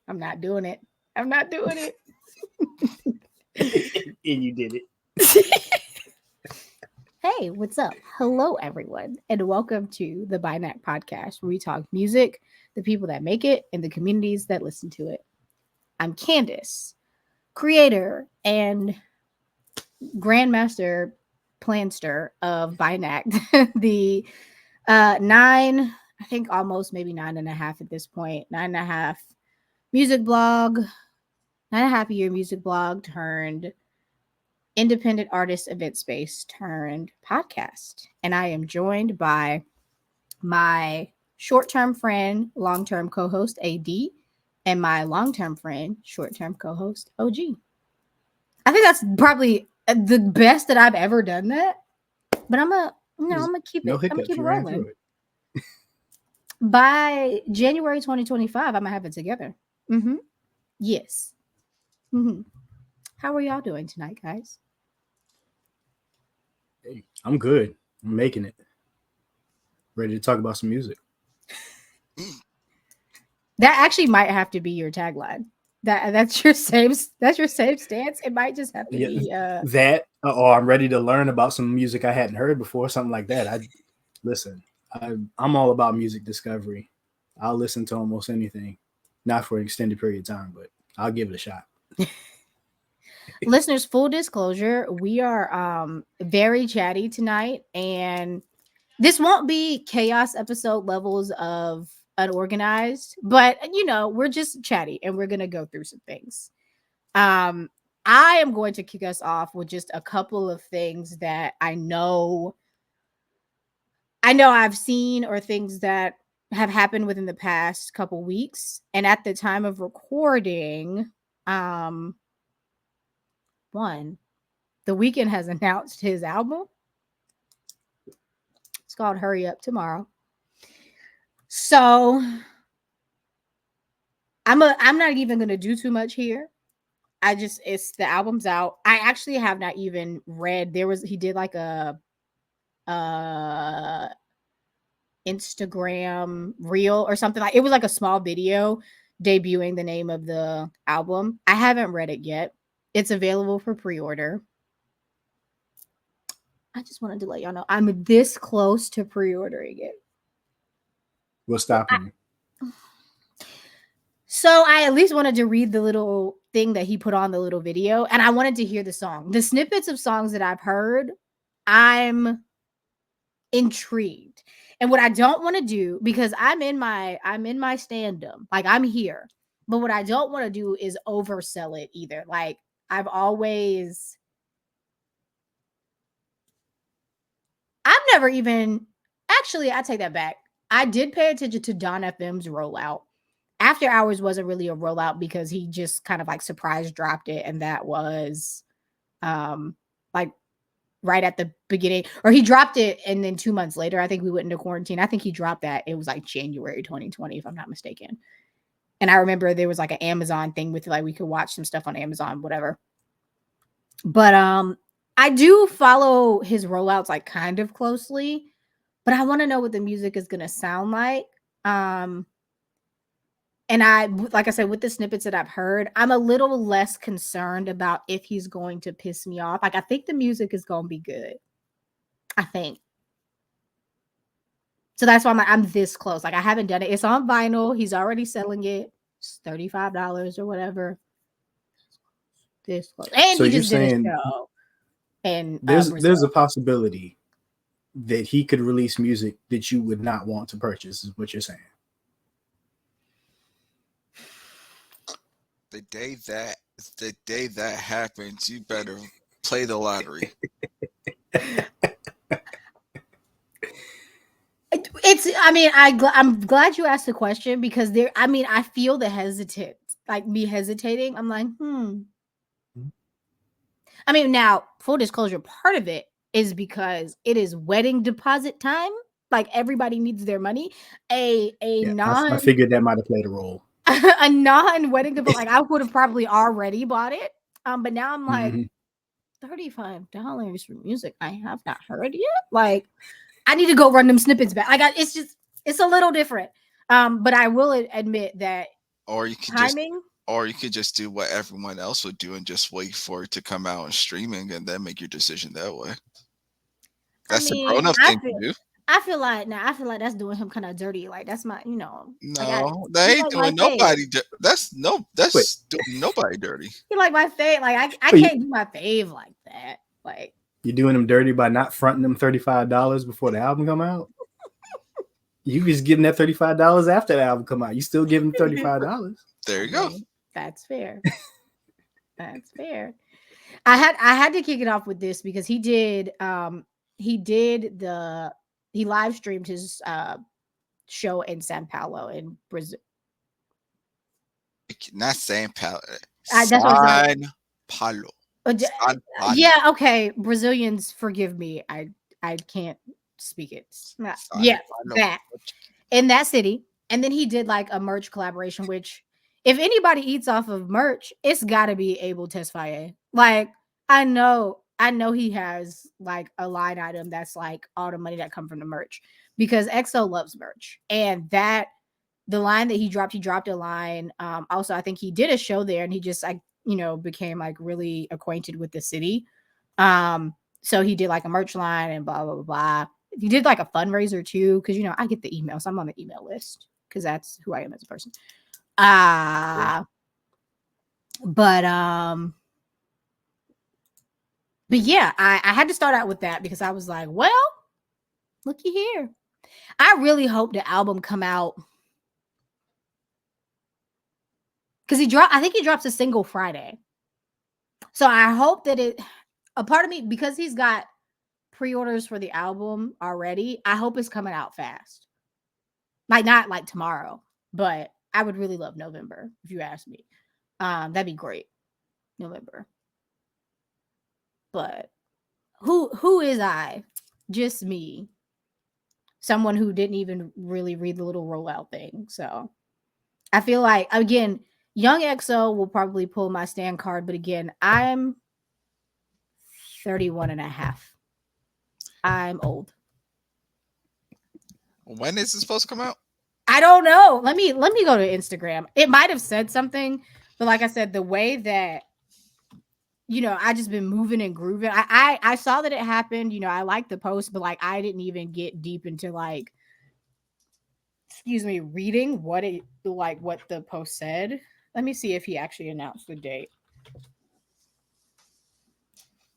I'm not doing it. I'm not doing it. And you did it. Hey, what's up? Hello, everyone, and welcome to the BINACT podcast, where we talk music, the people that make it, and the communities that listen to it. I'm Candice, creator and grandmaster planster of BINACT, the I think almost maybe 9.5 at this point, 9.5 music blog, 9.5 year music blog turned independent artist event space turned podcast. And I am joined by my short-term friend, long-term co-host AD, and my long-term friend, short-term co-host OG. I think that's probably the best that I've ever done that. But I'm gonna keep it. I'm gonna keep it rolling. By January 2025, I'm gonna have it together. Yes. How are y'all doing tonight, guys? Hey, I'm good. I'm making it. Ready to talk about some music. That actually might have to be your tagline. That's your safe stance. It might just have to be that, or I'm ready to learn about some music I hadn't heard before, something like that. I'm all about music discovery. I'll listen to almost anything, not for an extended period of time, but I'll give it a shot. Listeners, full disclosure, we are very chatty tonight, and this won't be chaos episode levels of unorganized, but we're just chatty and we're gonna go through some things. I am going to kick us off with just a couple of things that I know I've seen, or things that have happened within the past couple weeks. And at the time of recording, The Weeknd has announced his album. It's called Hurry Up Tomorrow. So I'm not even gonna do too much here. It's the album's out. I actually have not even read. He did like a Instagram reel or something, like it was like a small video debuting the name of the album. I haven't read it yet. It's available for pre-order. I just wanted to let y'all know I'm this close to pre-ordering it. What's stopping you? So I at least wanted to read the little thing that he put on the little video, and I wanted to hear the song. The snippets of songs that I've heard, I'm intrigued. And what I don't want to do, because I'm in my stand-up, like I'm here, but what I don't want to do is oversell it either. Like I've never even, actually, I take that back. I did pay attention to Don FM's rollout. After Hours wasn't really a rollout because he just kind of like surprise dropped it, and that was like right at the beginning, or he dropped it and then 2 months later, I think we went into quarantine. I think he dropped that. It was like January 2020, if I'm not mistaken. And I remember there was like an Amazon thing with like we could watch some stuff on Amazon, whatever. But I do follow his rollouts like kind of closely, but I want to know what the music is going to sound like. And like I said, with the snippets that I've heard, I'm a little less concerned about if he's going to piss me off. Like, I think the music is going to be good. I think. So that's why I'm this close. Like, I haven't done it. It's on vinyl. He's already selling it. It's $35 or whatever. This close. And so he just did a show. And there's a possibility that he could release music that you would not want to purchase, is what you're saying. The day that happens, you better play the lottery. I'm glad you asked the question, because I feel the hesitant, like me hesitating. I'm like, I mean, now, full disclosure, part of it is because it is wedding deposit time. Like, everybody needs their money. I figured that might have played a role. A non-wedding deposit, like I would have probably already bought it. But now I'm like, $35 for music I have not heard yet. Like, I need to go run them snippets back. It's a little different. But I will admit that Or you could timing. just do what everyone else would do and just wait for it to come out on streaming and then make your decision that way. That's a grown up thing to do. I feel like that's doing him kind of dirty. Like that's my, No, that you ain't like my doing fave. nobody. That's doing nobody dirty. You like my fave. Like I can't do my fave like that. Like you're doing them dirty by not fronting them $35 before the album come out. You just give them that $35 after the album come out. You still give them $35. There you go. That's fair. That's fair. I had to kick it off with this because he live streamed his show in Sao Paulo in Brazil. Not Sao Paulo. Sao Paulo. Yeah, okay. Brazilians, forgive me. I can't speak it. That in that city. And then he did like a merch collaboration, which if anybody eats off of merch, it's gotta be Abel Tesfaye. Like, I know he has like a line item that's like all the money that come from the merch because EXO loves merch. And that the line that he dropped a line. Also, I think he did a show there and he just like, became like really acquainted with the city. So he did like a merch line and blah, blah, blah, blah. He did like a fundraiser too, because I get the emails. I'm on the email list because that's who I am as a person. But yeah, I had to start out with that because I was like, well, looky here. I really hope the album come out because I think he drops a single Friday. So I hope that a part of me, because he's got pre-orders for the album already, I hope it's coming out fast. Like not like tomorrow, but I would really love November if you ask me. That'd be great. November. But who is I? Just me. Someone who didn't even really read the little rollout thing. So I feel like, again, young EXO will probably pull my stand card. But again, I'm 31 and a half. I'm old. When is it supposed to come out? I don't know. Let me go to Instagram. It might have said something, but like I said, the way that I just been moving and grooving. I saw that it happened. I liked the post, but like I didn't even get deep into like, reading what the post said. Let me see if he actually announced the date.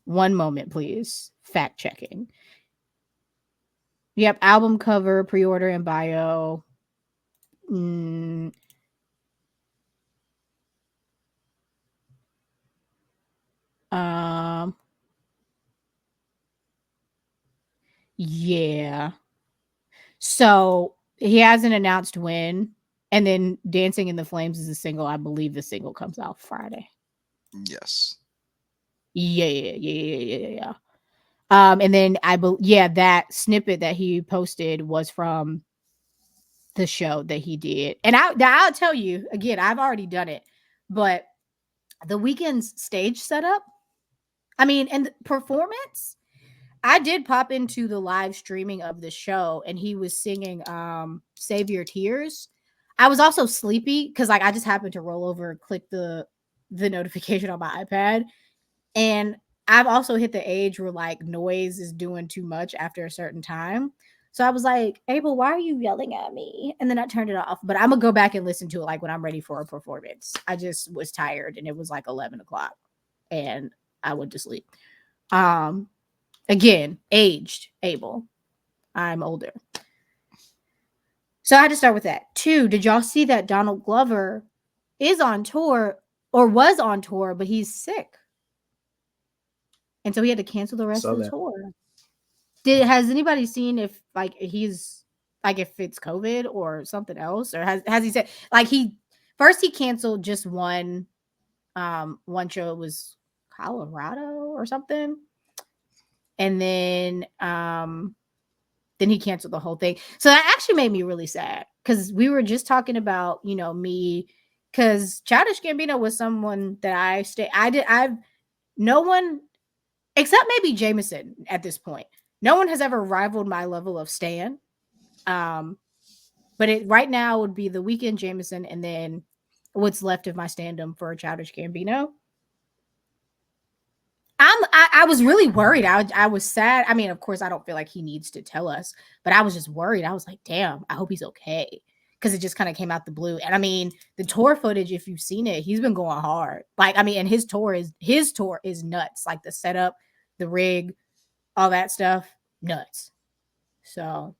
One moment, please. Fact checking. Yep, album cover, pre-order, and bio. Yeah. So he hasn't announced when, and then Dancing in the Flames is a single. I believe the single comes out Friday. Yes. Yeah. And then that snippet that he posted was from the show that he did. And I'll tell you again, I've already done it, but the Weeknd's stage setup, and the performance, I did pop into the live streaming of the show and he was singing Save Your Tears. I was also sleepy because like I just happened to roll over and click the notification on my iPad. And I've also hit the age where like noise is doing too much after a certain time. So I was like, Abel, why are you yelling at me? And then I turned it off. But I'm gonna go back and listen to it like when I'm ready for a performance. I just was tired and it was like 11 o'clock and I went to sleep. Again, aged Abel. I'm older. So I had to start with that. 2, did y'all see that Donald Glover is on tour or was on tour, but he's sick? And so he had to cancel the rest of the tour. Has anybody seen if like he's like if it's COVID or something else? Or has he said like he canceled just one show? It was Colorado or something. And then he canceled the whole thing. So that actually made me really sad because we were just talking about, me, because Childish Gambino was someone that no one except maybe Jameson at this point. No one has ever rivaled my level of stan. But right now would be The Weeknd, Jameson, and then what's left of my stand-up for Childish Gambino. I was really worried. I was sad. I mean, of course, I don't feel like he needs to tell us, but I was just worried. I was like, damn, I hope he's okay. Because it just kind of came out the blue. And I mean, the tour footage, if you've seen it, he's been going hard. Like, I mean, and his tour is nuts. Like the setup, the rig, all that stuff, nuts. So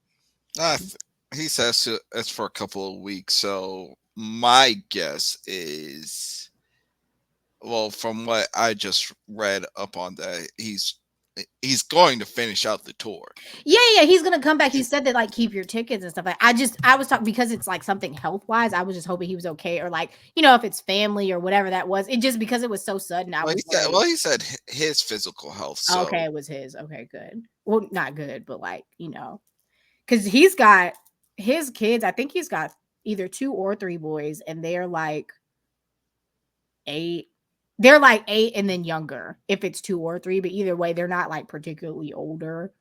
he says it's for a couple of weeks. So my guess is, well, from what I just read up on that, he's going to finish out the tour. Yeah, he's gonna come back. He said that like keep your tickets and stuff. Like I was talking because it's like something health wise. I was just hoping he was okay, or like if it's family or whatever that was. It just because it was so sudden. He said his physical health. So. Okay, it was his. Okay, good. Well, not good, but like because he's got his kids. I think he's got either 2 or 3 boys, and they're like 8. They're like 8 and then younger if it's 2 or 3, but either way, they're not like particularly older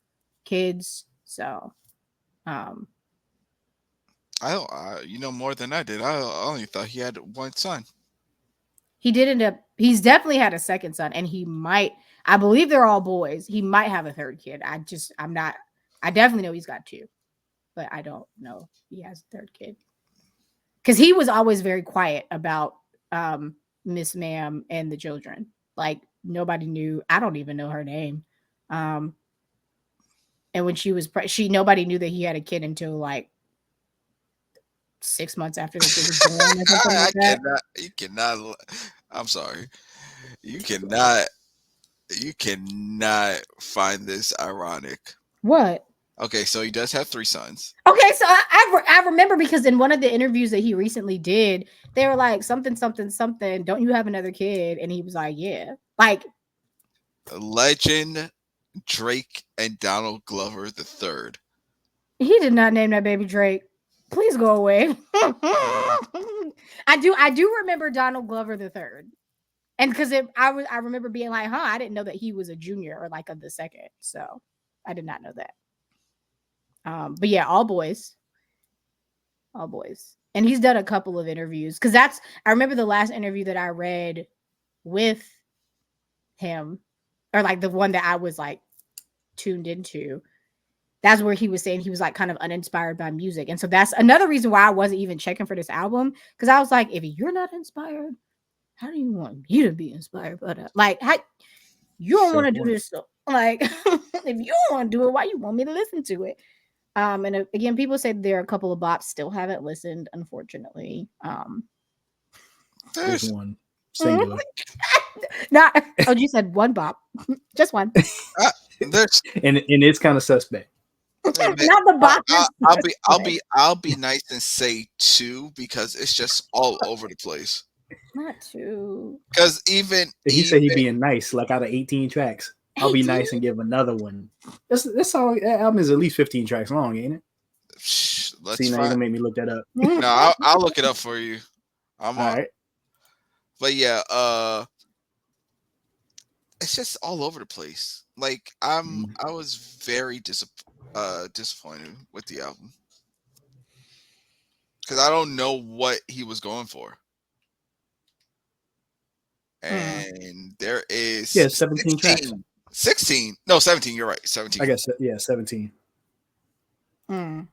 kids. So, I more than I did. I only thought he had 1 son. He did end up. He's definitely had a second son, and he might. I believe they're all boys. He might have a 3rd kid. I'm not. I definitely know he's got 2, but I don't know if he has a 3rd kid because he was always very quiet about Miss Ma'am and the children. Like nobody knew. I don't even know her name. And when she was nobody knew that he had a kid until like 6 months after the kid was born. Or something like that. You cannot. I'm sorry. You cannot find this ironic. What? Okay, so he does have 3 sons. Okay, so I remember because in one of the interviews that he recently did, they were like something. Don't you have another kid? And he was like, yeah. Like Legend Drake and Donald Glover III. He did not name that baby Drake. Please go away. I do remember Donald Glover III. And because I remember being like, I didn't know that he was a junior or like of the 2nd. So I did not know that. But yeah, all boys. And he's done a couple of interviews because I remember the last interview that I read with him, or like the one that I was like tuned into. That's where he was saying he was like kind of uninspired by music. And so that's another reason why I wasn't even checking for this album. Because I was like, if you're not inspired, how do you want me to be inspired by that? Like, how you don't want to do this stuff. Like, if you don't want to do it, why you want me to listen to it? And again, people say there are a couple of bops still haven't listened, unfortunately. There's one singular. You said one bop, just one. And it's kind of suspect. Not the bop. I'll be nice and say 2 because it's just all over the place. Not 2. Because he said he's being nice, like out of 18 tracks. I'll be nice and give another one. That's all. That album is at least 15 tracks long, ain't it? See, now you're gonna make me look that up. No, I'll look it up for you. All right. But yeah, it's just all over the place. Like I was very disappointed with the album because I don't know what he was going for. And there is 17 tracks. 16. No, 17. You're right. 17. I guess 17. But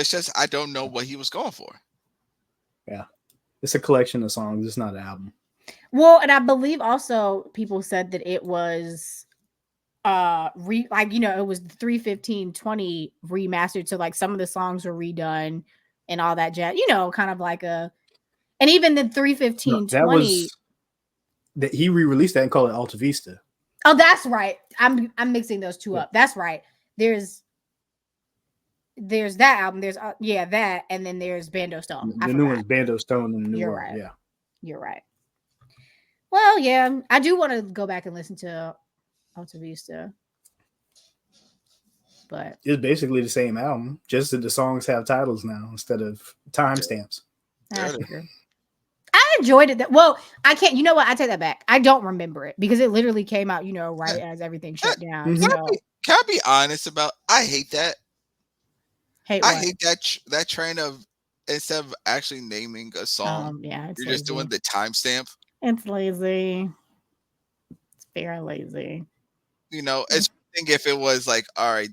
it's just I don't know what he was going for. Yeah. It's a collection of songs. It's not an album. Well, and I believe also people said that it was it was the 315-20 remastered. So like some of the songs were redone and all that jazz, kind of like and even the 315-20 that he re-released that and called it Alta Vista. Oh, that's right. I'm mixing those two up. That's right. There's that album. There's that, and then there's Bando Stone. The new one's Bando Stone and the new one. Right. Yeah. You're right. Well, yeah, I do want to go back and listen to Alta Vista. But it's basically the same album, just that the songs have titles now instead of timestamps. That's true. I enjoyed it. Well, I can't. You know what? I take that back. I don't remember it because it literally came out, right as everything shut down. Can I be honest about? I hate that. I hate that trend of instead of actually naming a song, Yeah, it's you're just doing lazy. the timestamp. It's lazy. It's very lazy. You know, it's one thing if it was like, all right,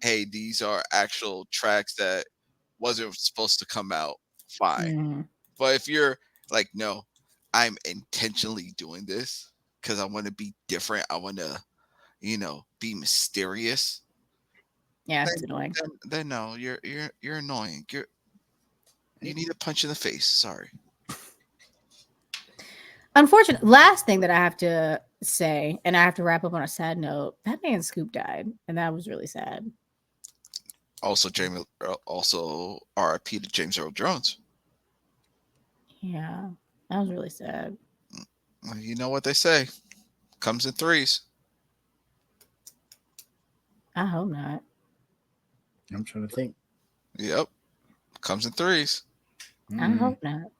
hey, these are actual tracks that wasn't supposed to come out. Fine. Mhm. But if you're like, no, I'm intentionally doing this because I want to be different. I want to, be mysterious. Yeah, Then, it's annoying. then no, you're annoying. You need a punch in the face. Sorry. Unfortunate. Last thing that I have to say, and I have to wrap up on a sad note. That man Scoop died, and that was really sad. Also R.I.P. to James Earl Jones. Yeah, that was really sad. Well, you know what they say, comes in threes. I hope not. I'm trying to think. Yep, comes in threes. I hope not.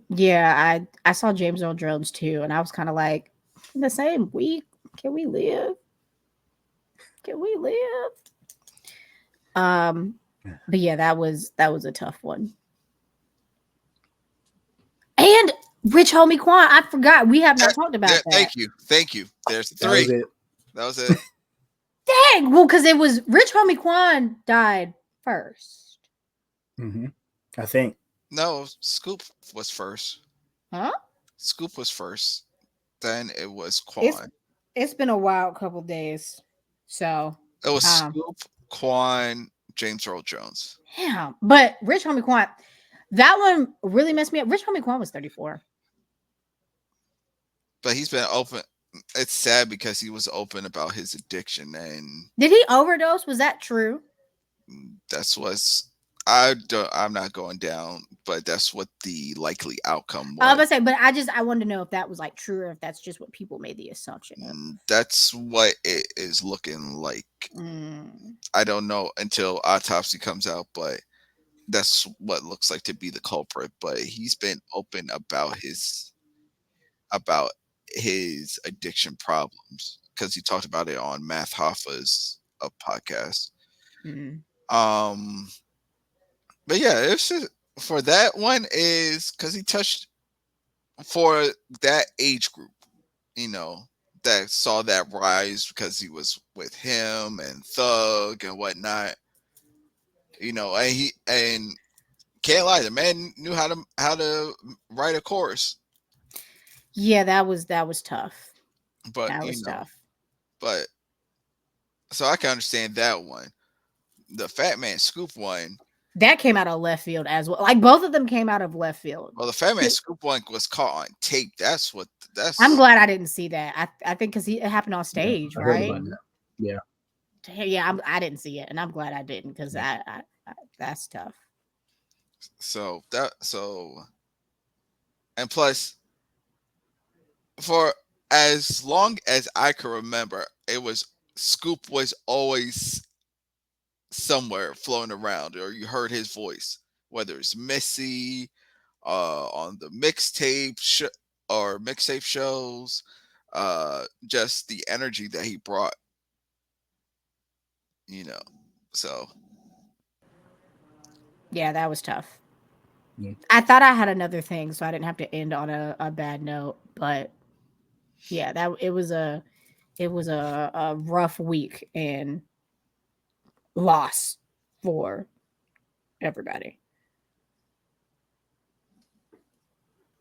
Yeah, I saw James Earl Jones too, and I was kind of like, in the same week, can we live? Can we live? But yeah, that was a tough one. And Rich Homie Quan, I forgot we have not talked about that. Thank you. There's That three. was it. That was it. Dang, well, because it was Rich Homie Quan died first. I think. No, Scoop was first. Huh? Scoop was first. Then it was Quan. It's been a wild couple days. So it was Scoop, Quan, James Earl Jones. Yeah, but Rich Homie Quan, that one really messed me up. Rich Homie Quan was 34. But he's been open. It's sad because he was open about his addiction, and did he overdose? Was that true? That's what's. I'm not going down, but that's what the likely outcome was. I was about to say, but I wanted to know if that was like true or if that's just what people made the assumption of. That's what it is looking like. I don't know until autopsy comes out, but that's what looks like to be the culprit. But he's been open about his addiction problems because he talked about it on Math Hoffa's podcast. But yeah, it's just for that one is because he touched for that age group, that saw that rise because he was with him and Thug and whatnot, and can't lie, the man knew how to write a chorus. Yeah, that was tough. But that was tough. But so I can understand that one. The Fat Man Scoop one. That came out of left field as well. Like both of them came out of left field. Well, the Fat Man Scoop one was caught on tape. That's. I'm glad I didn't see that. I think because it happened on stage, right? Yeah. Yeah, I didn't see it, and I'm glad I didn't because that's tough. And plus, for as long as I can remember, Scoop was always somewhere floating around, or you heard his voice, whether it's Missy, on the mixtape shows, just the energy that he brought, so. Yeah, that was tough. I thought I had another thing, so I didn't have to end on a bad note, but yeah, it was a rough week and loss for everybody.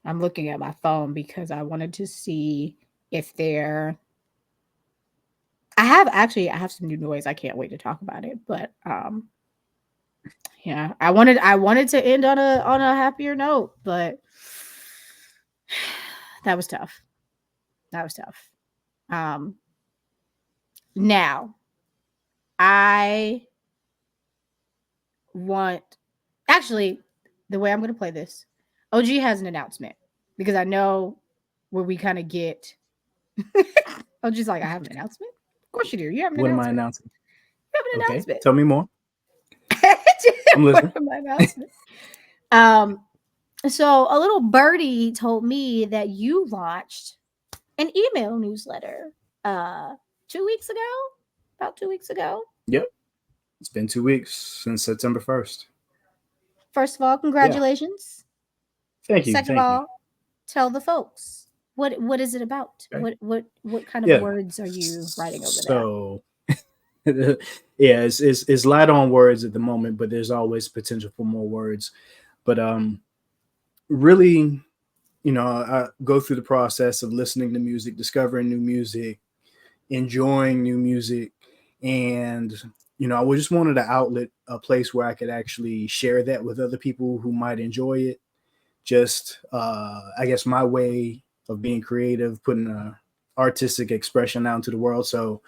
I'm looking at my phone because I wanted to see if I have some new noise. I can't wait to talk about it, but yeah, I wanted to end on a happier note, but that was tough. Now I want, actually, the way I'm going to play this, OG has an announcement because I know where we kind of get. OG's like, I have an announcement. Of course you do. You have an what announcement. Am I announcing? You have an announcement. Tell me more. I'm listening. What am I announcing? So a little birdie told me that you launched an email newsletter about 2 weeks ago. Yep. It's been 2 weeks since September 1st. First of all, congratulations. Thank you. Second of all, tell the folks what is it about? Okay. What kind of words are you writing over there? So yeah, it's light on words at the moment, but there's always potential for more words. But really, I go through the process of listening to music, discovering new music, enjoying new music, and I just wanted an outlet, a place where I could actually share that with other people who might enjoy it. Just I guess my way of being creative, putting a artistic expression out into the world. So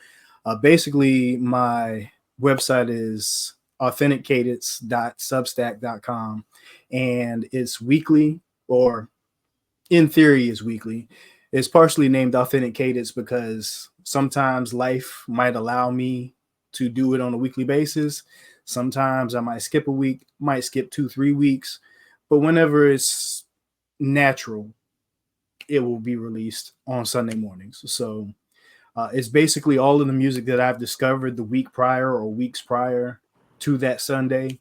basically my website is authenticadence.substack.com, and it's weekly, or in theory is weekly. It's partially named Authentic Cadence because sometimes life might allow me to do it on a weekly basis. Sometimes I might skip a week, might skip 2-3 weeks, but whenever it's natural, it will be released on Sunday mornings. So it's basically all of the music that I've discovered the week prior or weeks prior to that Sunday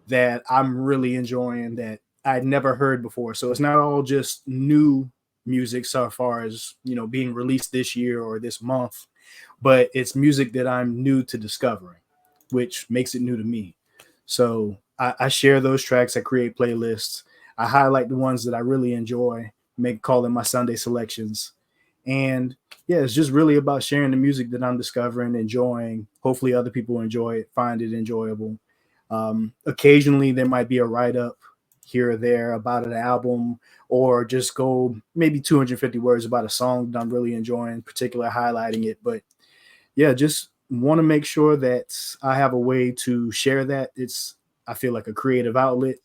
that I'm really enjoying, that I'd never heard before. So it's not all just new music so far as, being released this year or this month, but it's music that I'm new to discovering, which makes it new to me. So I share those tracks. I create playlists. I highlight the ones that I really enjoy, call them my Sunday selections. And yeah, it's just really about sharing the music that I'm discovering, enjoying. Hopefully other people enjoy it, find it enjoyable. Occasionally there might be a write-up here or there about an album, or just go maybe 250 words about a song that I'm really enjoying, particularly highlighting it. But yeah, just want to make sure that I have a way to share that. I feel like a creative outlet.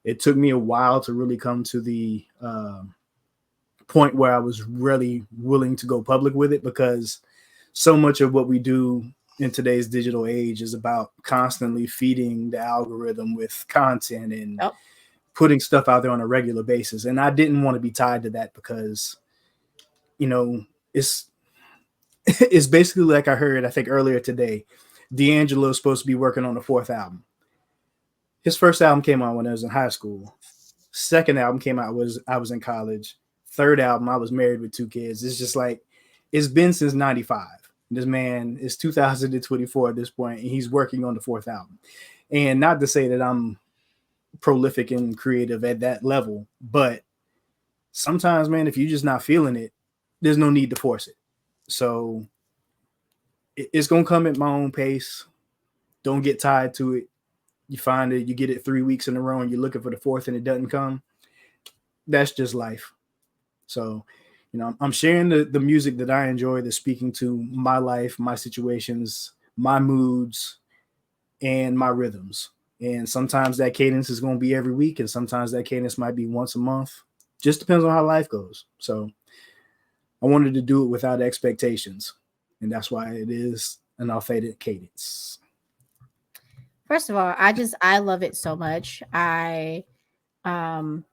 It took me a while to really come to the point where I was really willing to go public with it, because so much of what we do in today's digital age is about constantly feeding the algorithm with content and putting stuff out there on a regular basis. And I didn't want to be tied to that because, it's basically like I heard, I think earlier today, D'Angelo's supposed to be working on the 4th album. His first album came out when I was in high school. Second album came out I was in college. Third album, I was married with 2 kids. It's just like, it's been since 95. This man is 2024 at this point, and he's working on the 4th album. And not to say that I'm prolific and creative at that level, but sometimes, man, if you're just not feeling it, there's no need to force it. So it's going to come at my own pace. Don't get tied to it. You find it, you get it 3 weeks in a row and you're looking for the 4th and it doesn't come. That's just life. So, I'm sharing the music that I enjoy, that's speaking to my life, my situations, my moods, and my rhythms. And sometimes that cadence is going to be every week, and sometimes that cadence might be once a month. Just depends on how life goes. So I wanted to do it without expectations, and that's why it is an authentic cadence. First of all, I love it so much. I am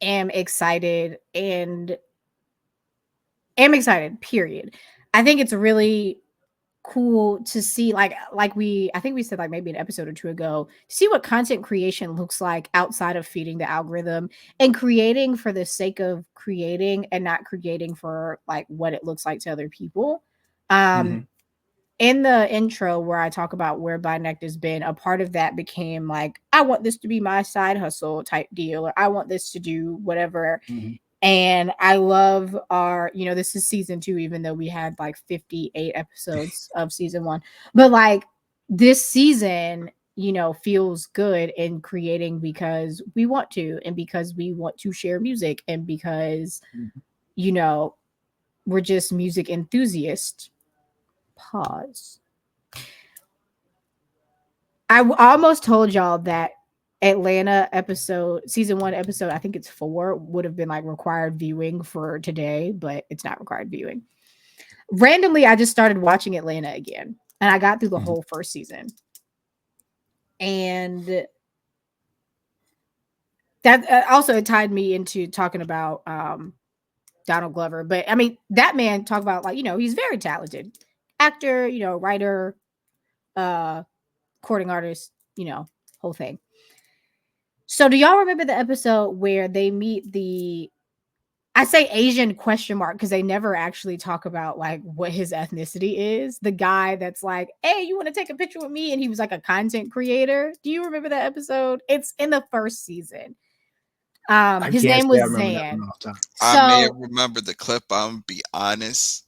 excited period. I think it's really cool to see, I think we said like maybe an episode or 2 ago, see what content creation looks like outside of feeding the algorithm and creating for the sake of creating and not creating for like what it looks like to other people. In the intro where I talk about where BINACT has been, a part of that became like, I want this to be my side hustle type deal, or I want this to do whatever. And I love this is season 2, even though we had like 58 episodes of season 1. But like this season, feels good in creating because we want to, and because we want to share music, and because, we're just music enthusiasts. Pause. I almost told y'all that Atlanta season 1 episode, I think it's 4, would have been like required viewing for today, but it's not required viewing. Randomly, I just started watching Atlanta again, and I got through the whole first season. And that also tied me into talking about Donald Glover. But I mean, that man, talk about like, he's very talented actor, writer, courting artist, you know, whole thing. So do y'all remember the episode where they meet the, I say Asian question mark because they never actually talk about like what his ethnicity is. The guy that's like, hey, you want to take a picture with me? And he was like a content creator. Do you remember that episode? It's in the first season. I His can't name say was I remember that Zan. one off time. I may So remember the clip. I'm gonna be honest.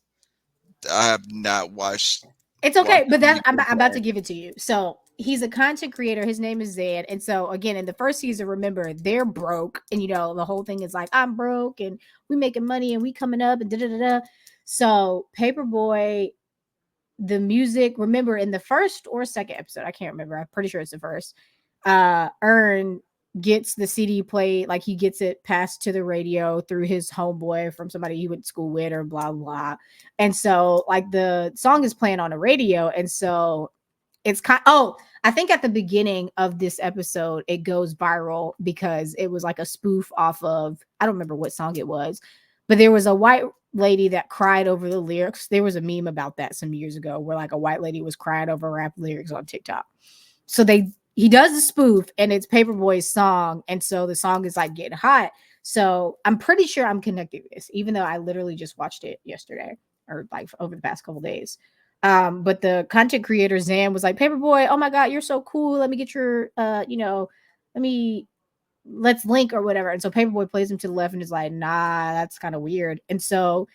I have not watched. it's okay, but that I'm YouTube about to yet. give it to you. So he's a content creator. His name is Zan. And so again, in the first season, remember, they're broke. And you know, the whole thing is like, I'm broke and we making money and we coming up and da da da da. So Paperboy, the music, remember in the first or second episode, I can't remember. I'm pretty sure it's the first. Earn gets the CD played, like he gets it passed to the radio through his homeboy from somebody he went to school with or blah blah. And so like the song is playing on the radio, and so it's I think at the beginning of this episode it goes viral because it was like a spoof off of, I don't remember what song it was, but there was a white lady that cried over the lyrics. There was a meme about that some years ago where like a white lady was crying over rap lyrics on TikTok. So he does the spoof and it's Paperboy's song, and so the song is like getting hot. So I'm pretty sure I'm connecting this, even though I literally just watched it yesterday or like over the past couple days. But the content creator Zan was like, Paperboy, oh my god, you're so cool. Let me get your let's link or whatever. And so Paperboy plays him to the left and is like, nah, that's kind of weird. And so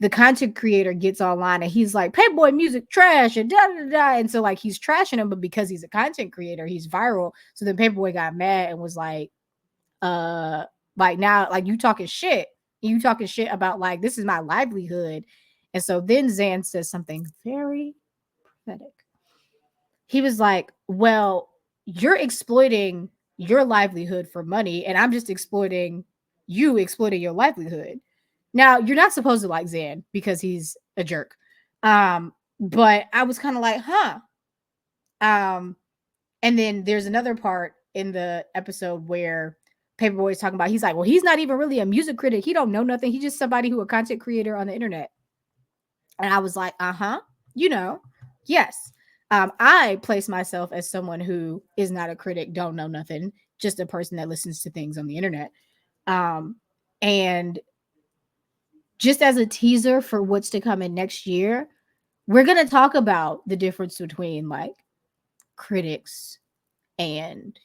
the content creator gets online and he's like, Paperboy music trash and da da da. And so like he's trashing him, but because he's a content creator, he's viral. So then Paperboy got mad and was like now like you talking shit. You talking shit about like this is my livelihood. And so then Zan says something very pathetic. He was like, well, you're exploiting your livelihood for money, and I'm just exploiting your livelihood. Now, you're not supposed to like Zan because he's a jerk. But I was kind of like, huh. And then there's another part in the episode where Paperboy is talking about, he's like, well, he's not even really a music critic. He don't know nothing. He's just somebody who a content creator on the internet. And I was like, yes. I place myself as someone who is not a critic, don't know nothing, just a person that listens to things on the internet. And just as a teaser for what's to come in next year, we're going to talk about the difference between like critics and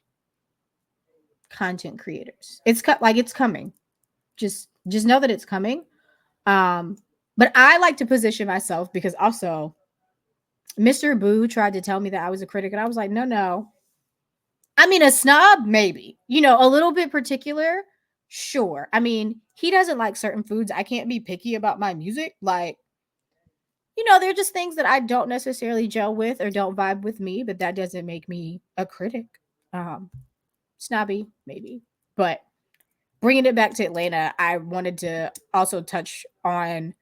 content creators. It's coming. Just know that it's coming. But I like to position myself because also Mr. Boo tried to tell me that I was a critic and I was like, no. I mean, a snob, maybe, a little bit particular. Sure. I mean, he doesn't like certain foods. I can't be picky about my music. Like, they're just things that I don't necessarily gel with or don't vibe with me, but that doesn't make me a critic. Snobby, maybe. But bringing it back to Atlanta, I wanted to also touch on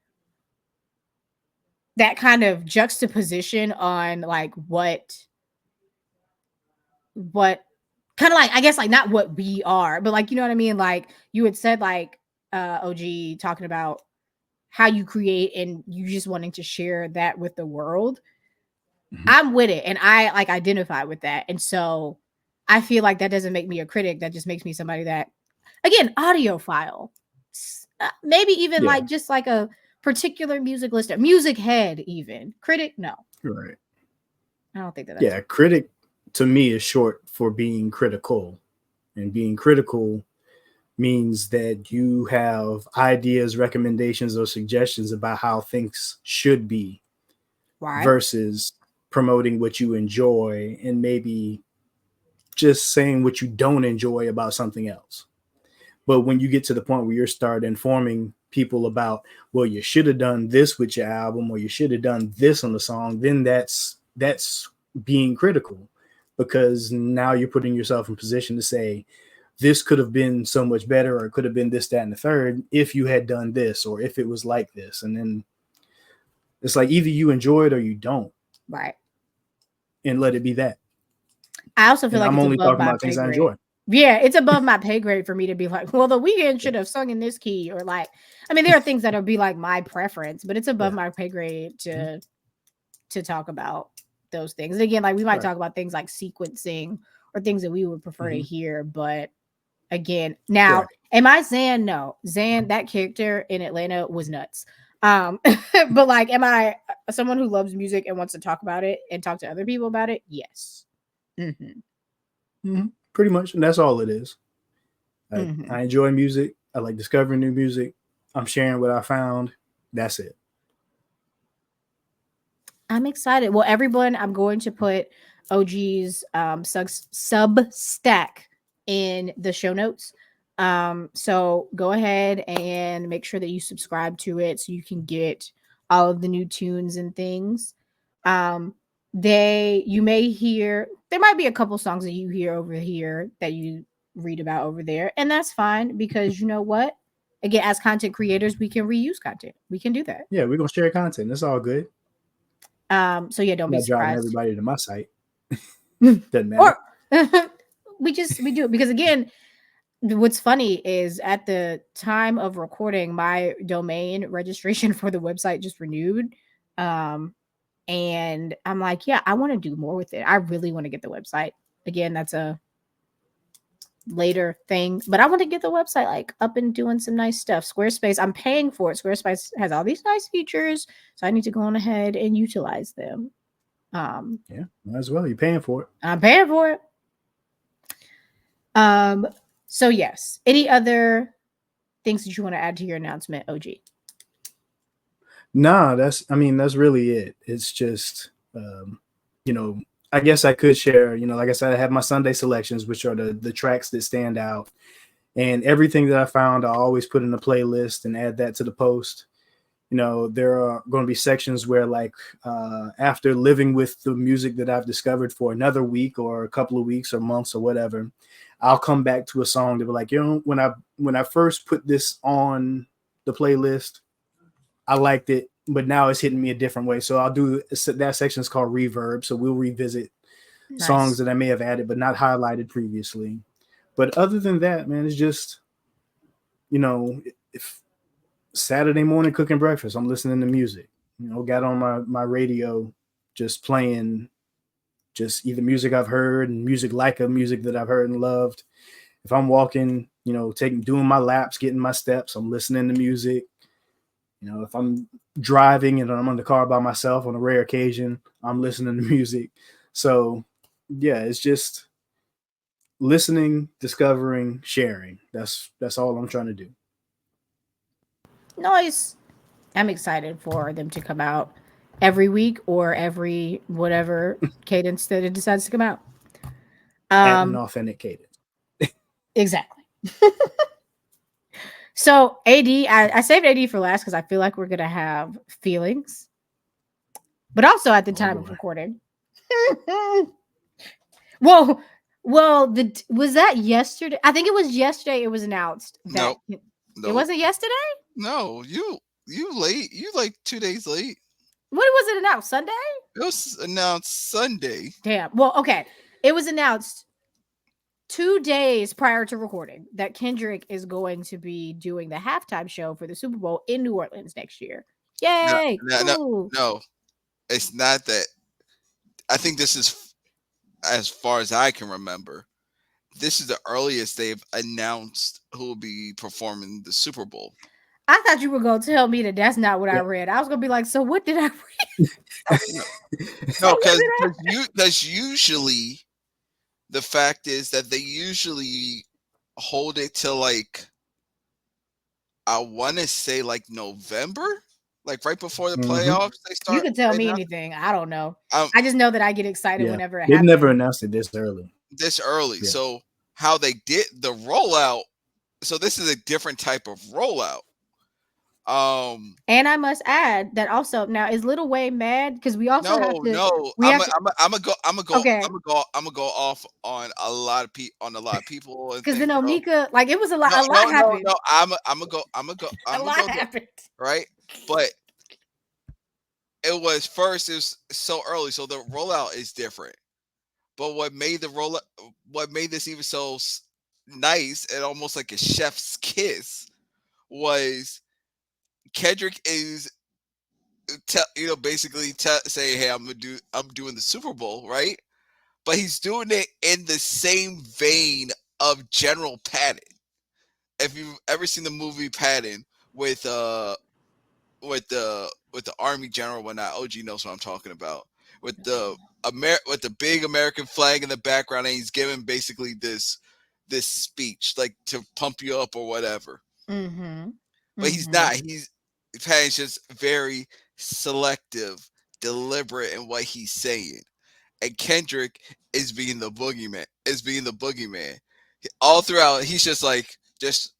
that kind of juxtaposition on like what kind of like, I guess like not what we are, but like, you know what I mean? Like you had said like OG talking about how you create and you just wanting to share that with the world. Mm-hmm. I'm with it. And I like identify with that. And so I feel like that doesn't make me a critic. That just makes me somebody that, again, audiophile, maybe even like just like a particular music listener, music head, even critic. No, right. I don't think that. Critic to me is short for being critical, and being critical means that you have ideas, recommendations, or suggestions about how things should be, right, versus promoting what you enjoy and maybe just saying what you don't enjoy about something else. But when you get to the point where you start informing people about, well, you should have done this with your album, or you should have done this on the song, then that's being critical, because now you're putting yourself in position to say, this could have been so much better, or it could have been this, that, and the third if you had done this, or if it was like this. And then it's like either you enjoy it or you don't. Right. And let it be that. I also feel like I'm only talking about things I enjoy. Yeah, it's above my pay grade for me to be like, well, the Weeknd should have sung in this key, or like, I mean, there are things that'll be like my preference, but it's above my pay grade to talk about those things. And again, like we might Right. talk about things like sequencing or things that we would prefer to hear, but again, now Right. am I Zan? No, Zan, that character in Atlanta was nuts. But like, am I someone who loves music and wants to talk about it and talk to other people about it? Yes. Pretty much, and that's all it is. Mhm. I enjoy music. I like discovering new music. I'm sharing what I found. That's it. I'm excited. Well, everyone, I'm going to put OG's Substack in the show notes. So go ahead and make sure that you subscribe to it so you can get all of the new tunes and things. You may hear, there might be a couple songs that you hear over here that you read about over there, and that's fine because you know what? Again, as content creators, we can reuse content. We can do that. Yeah, we're gonna share content. That's all good. So yeah, don't I'm be not driving surprised. everybody to my site. Doesn't matter. Or we do it because again, what's funny is at the time of recording, my domain registration for the website just renewed. And I'm like, yeah, I want to do more with it. I really want to get the website. Again, that's a later thing, but I want to get the website like up and doing some nice stuff. Squarespace, I'm paying for it. Squarespace has all these nice features, so I need to go on ahead and utilize them. Yeah, might as well. You're paying for it. I'm paying for it. So yes. Any other things that you want to add to your announcement, OG? Nah, that's really it. It's just you know, I guess I could share, like I said, I have my Sunday selections, which are the tracks that stand out. And everything that I found, I always put in a playlist and add that to the post. There are going to be sections where, like, after living with the music that I've discovered for another week or a couple of weeks or months or whatever, I'll come back to a song that be like, when I first put this on the playlist, I liked it, but now it's hitting me a different way. So I'll do that section is called reverb. So we'll revisit songs Nice. that I may have added but not highlighted previously. But other than that, man, it's just, if Saturday morning cooking breakfast, I'm listening to music. Got on my radio, just playing just either music I've heard and music that I've heard and loved. If I'm walking, doing my laps, getting my steps, I'm listening to music. If I'm driving and I'm in the car by myself on a rare occasion, I'm listening to music. So yeah, it's just listening, discovering, sharing. That's all I'm trying to do. Nice. I'm excited for them to come out every week or every whatever cadence that it decides to come out. At an authentic cadence. Exactly. So I saved AD for last because I feel like we're gonna have feelings, but also at the time of recording. well, was that yesterday? I think it was yesterday. It was announced that Nope. It wasn't yesterday. No, you late. You like 2 days late. When was it announced? Sunday? It was announced Sunday. Damn. Well, okay. It was announced 2 days prior to recording that Kendrick is going to be doing the halftime show for the Super Bowl in New Orleans next year. Yay! No, it's not that. I think this is, as far as I can remember, this is the earliest they've announced who will be performing the Super Bowl. I thought you were going to tell me that that's not what I read. I was going to be like, so what did I read? No, because usually the fact is that they usually hold it till like, I want to say like November, like right before the playoffs. They start. You can tell me anything. I don't know. I just know that I get excited whenever it happens. They've never announced it this early. Yeah. So how they did the rollout. So this is a different type of rollout. And I must add that also now is Lil Wayne mad because we also have to. I'm gonna go off on a lot of people because then Onika, like it was a lot happened. No, I'm gonna go. A lot happened, right? But it was so early, so the rollout is different. But what made this even so nice and almost like a chef's kiss was Kendrick is basically say, hey, I'm doing the Super Bowl, right? But he's doing it in the same vein of General Patton. If you've ever seen the movie Patton with the army general, when not OG knows what I'm talking about, with the with the big American flag in the background, and he's giving basically this speech like to pump you up or whatever. Mm-hmm. But he's not. Patton's just very selective, deliberate in what he's saying. And Kendrick is being the boogeyman. All throughout, he's just like just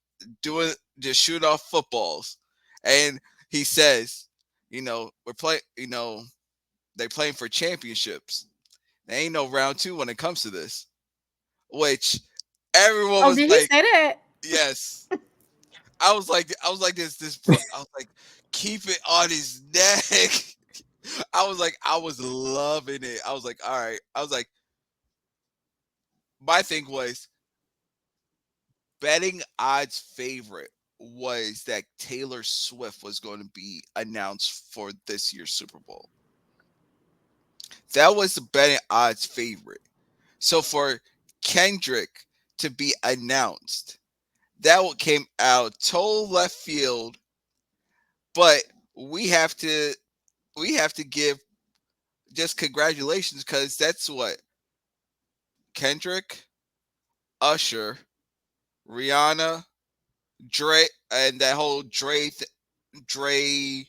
shoot off footballs. And he says, we're playing, they're playing for championships. There ain't no round 2 when it comes to this. Which everyone Oh, was did he like, say that? yes. I was like this book. I was like, keep it on his neck. I was loving it. I was like, all right. I was like, my thing was betting odds favorite was that Taylor Swift was going to be announced for this year's Super Bowl. That was the betting odds favorite. So for Kendrick to be announced, that came out total left field. But we have to give just congratulations, because that's what Kendrick, Usher, Rihanna, Dre, and that whole Dre thing.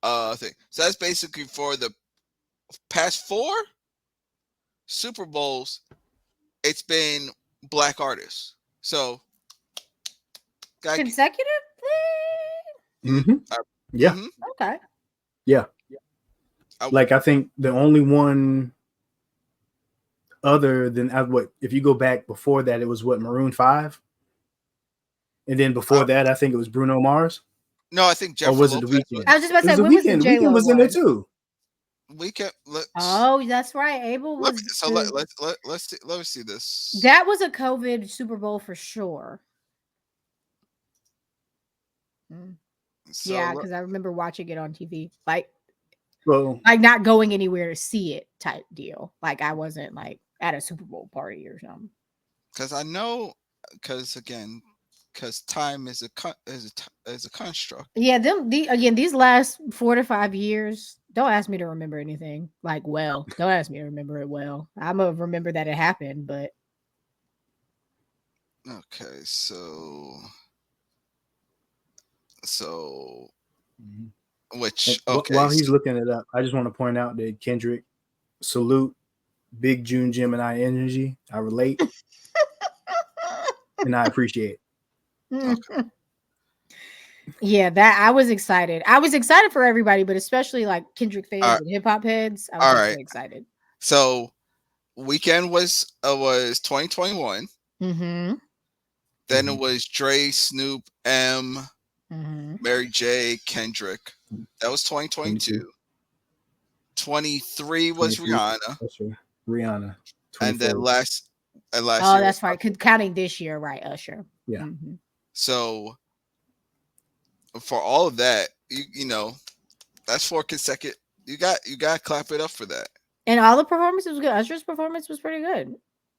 So that's basically for the past 4 Super Bowls. It's been black artists. So Consecutively? Mm-hmm. Yeah. Mm-hmm. Okay. Yeah. Like, I think the only one other than if you go back before that, it was Maroon 5, and then before that, I think it was Bruno Mars. No, I think Or was it the Weeknd? I was just about to say, it was when was the Weeknd. J-Lo Weeknd was in there one? too. Weeknd. Oh, that's right. Abel was. Let's see this. That was a COVID Super Bowl for sure. Yeah, because I remember watching it on TV, like not going anywhere to see it type deal. Like I wasn't like at a Super Bowl party or something. Because I know, because time is a construct. Yeah, these last 4 to 5 years. Don't ask me to remember anything. Like, don't ask me to remember it well. I'm gonna remember that it happened, but okay, while he's looking it up, I just want to point out that Kendrick, salute, big June Gemini energy. I relate, and I appreciate. Okay. Yeah, that I was excited. I was excited for everybody, but especially like Kendrick fans and hip hop heads. I was really excited. So, Weeknd was 2021. Mm-hmm. Then it was Dre, Snoop, M, Mary J, Kendrick. That was 2022. 23 was Rihanna. Rihanna. And then last year. Oh, that's right. Counting this year, right, Usher. Yeah. Mm-hmm. So for all of that, you know, that's 4 consecutive. You got to clap it up for that. And all the performances was good. Usher's performance was pretty good.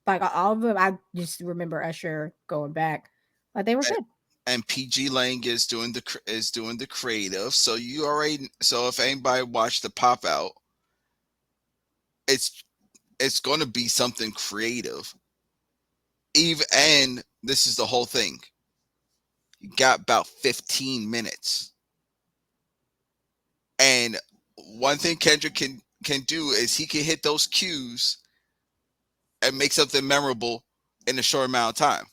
Like all of them, I just remember Usher going back. Like they were good. And PG Lang is doing the creative. So if anybody watched the pop out, it's going to be something creative. And this is the whole thing. You got about 15 minutes. And one thing Kendrick can do is he can hit those cues and make something memorable in a short amount of time.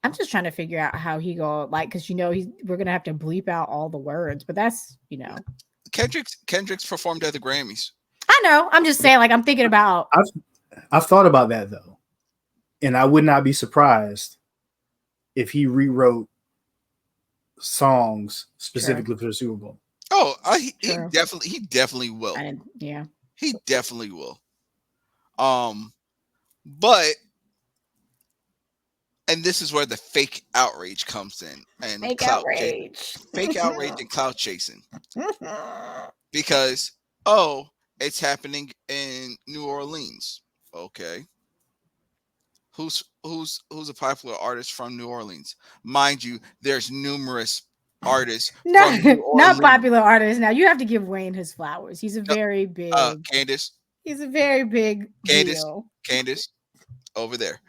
I'm just trying to figure out how he go, like, because we're gonna have to bleep out all the words, but that's Kendrick's performed at the Grammys. I know. I'm just saying, like, I'm thinking about. I've thought about that though, and I would not be surprised if he rewrote songs specifically for the Super Bowl. Oh, he definitely will. Yeah, he definitely will. But and this is where the fake outrage comes in and Fake outrage. fake outrage and clout chasing. Because, oh, it's happening in New Orleans. Okay. Who's a popular artist from New Orleans? Mind you, there's numerous artists from New Not Orleans. popular artists. Now you have to give Wayne his flowers. He's a very big. Candice, He's a very big deal. Candice, over there.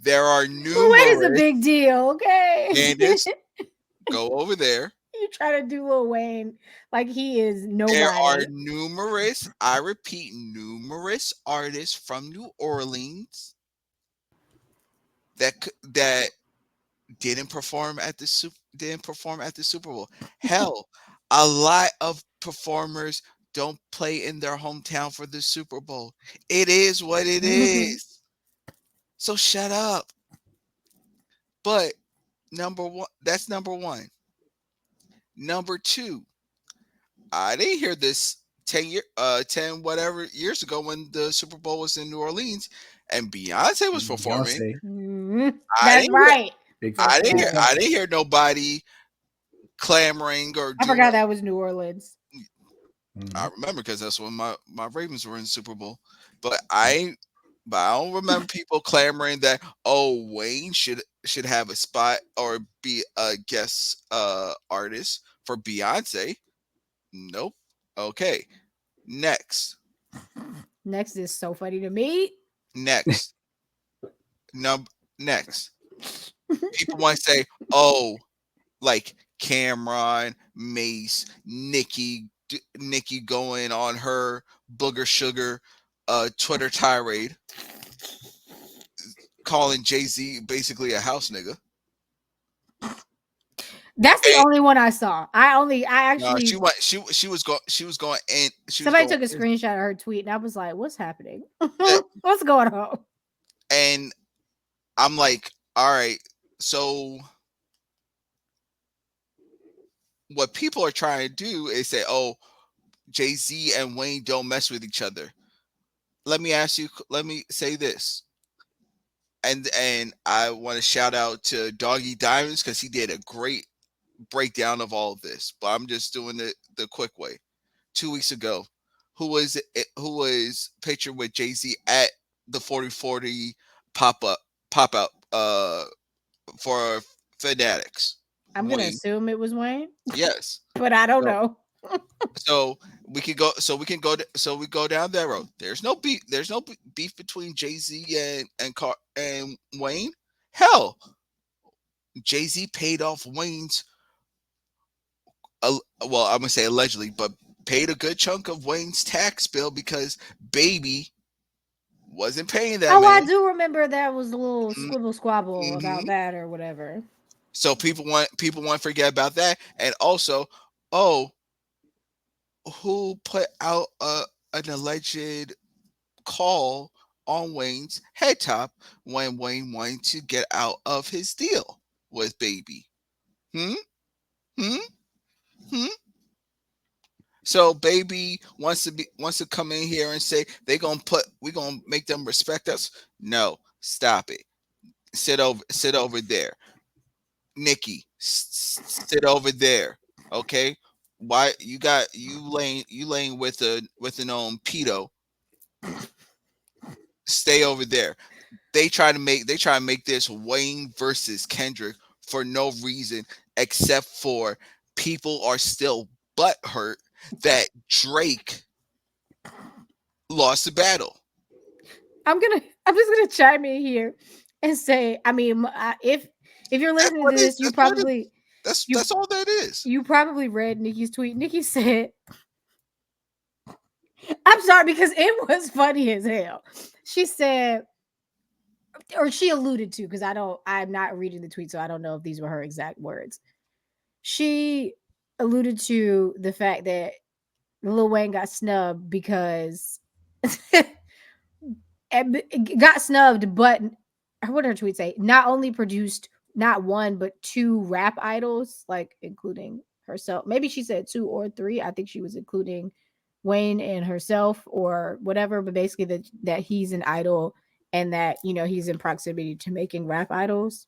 There are numerous. Well, Wayne is a big deal. Okay. Candice, go over there. You try to do Lil Wayne like he is nobody. There are numerous, I repeat, numerous artists from New Orleans that didn't perform at the Super Bowl. Hell, a lot of performers don't play in their hometown for the Super Bowl. It is what it is. So shut up. But that's number one. Number two, I didn't hear this 10 whatever years ago when the Super Bowl was in New Orleans and Beyonce was performing. That's right. I didn't hear nobody clamoring or. I forgot that was New Orleans. I remember because that's when my Ravens were in the Super Bowl. But I don't remember people clamoring that Wayne should have a spot or be a guest artist for Beyonce. Nope. Okay. Next is so funny to me. Next. Next. People want to say, like Cameron, Mace, Nikki going on her booger sugar Twitter tirade, calling Jay-Z basically a house nigga. That's the only one I saw. I actually. She was going and somebody took a screenshot of her tweet, and I was like, "What's happening? What's going on?" And I'm like, "All right, so what people are trying to do is say, oh, Jay-Z and Wayne don't mess with each other." Let me say this. And I want to shout out to Doggy Diamonds because he did a great breakdown of all of this. But I'm just doing it the quick way. 2 weeks ago, who was pictured with Jay-Z at the 4040 pop out for Fanatics? I'm gonna assume it was Wayne. Yes, but I don't know. So we go down that road. There's no beef between Jay-Z and Wayne. Hell, Jay-Z paid off Wayne's I'm gonna say allegedly, but paid a good chunk of Wayne's tax bill because Baby wasn't paying that. I do remember that was a little squibble squabble about that or whatever. So people want to forget about that, and also, who put out an alleged call on Wayne's head top when Wayne wanted to get out of his deal with Baby? So Baby wants to come in here and say we're gonna make them respect us. No, stop it. Sit over there. Nikki, sit over there. Okay? Why you laying with an pedo? Stay over there. They try to make this Wayne versus Kendrick for no reason except for people are still butthurt that Drake lost the battle. I'm just gonna chime in here and say, I mean, if you're listening to this, you probably that's all that is. You probably read Nikki's tweet. Nikki said, I'm sorry because it was funny as hell. She said, or she alluded to, because I'm not reading the tweet, so I don't know if these were her exact words. She alluded to the fact that Lil Wayne got snubbed because got snubbed, but what did her tweet say? Not only produced not one but two rap idols, like including herself. Maybe she said 2 or 3. I think she was including Wayne and herself or whatever, but basically that he's an idol and that, he's in proximity to making rap idols.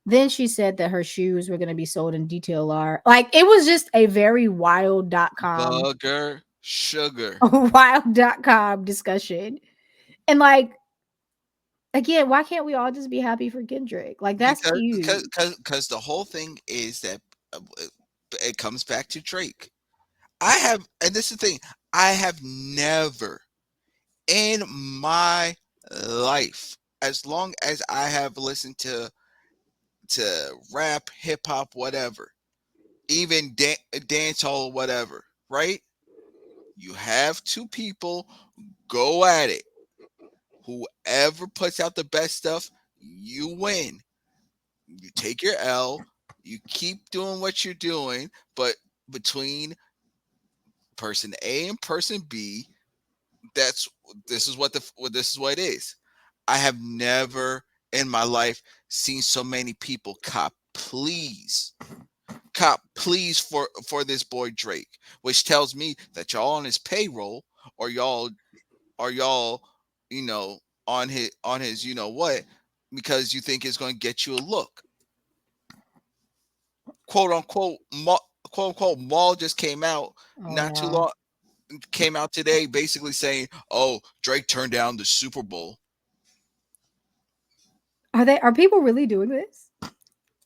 Then she said that her shoes were going to be sold in detail art. Like, it was just a very wild.com, Bugger sugar. wild.com discussion. And like, again, why can't we all just be happy for Kendrick? Like, that's Because huge. because the whole thing is that it comes back to Drake. And this is the thing, I have never in my life, as long as I have listened to rap, hip hop, whatever, even dance hall, whatever, right? You have two people go at it. Whoever puts out the best stuff, you win. You take your L. You keep doing what you're doing, but between person A and person B, this is what it is. I have never in my life seen so many people cop please for this boy Drake, which tells me that y'all on his payroll, or y'all on his what, because you think it's going to get you a look. Quote unquote Maul just came out too long came out today basically saying, "Oh, Drake turned down the Super Bowl." Are people really doing this?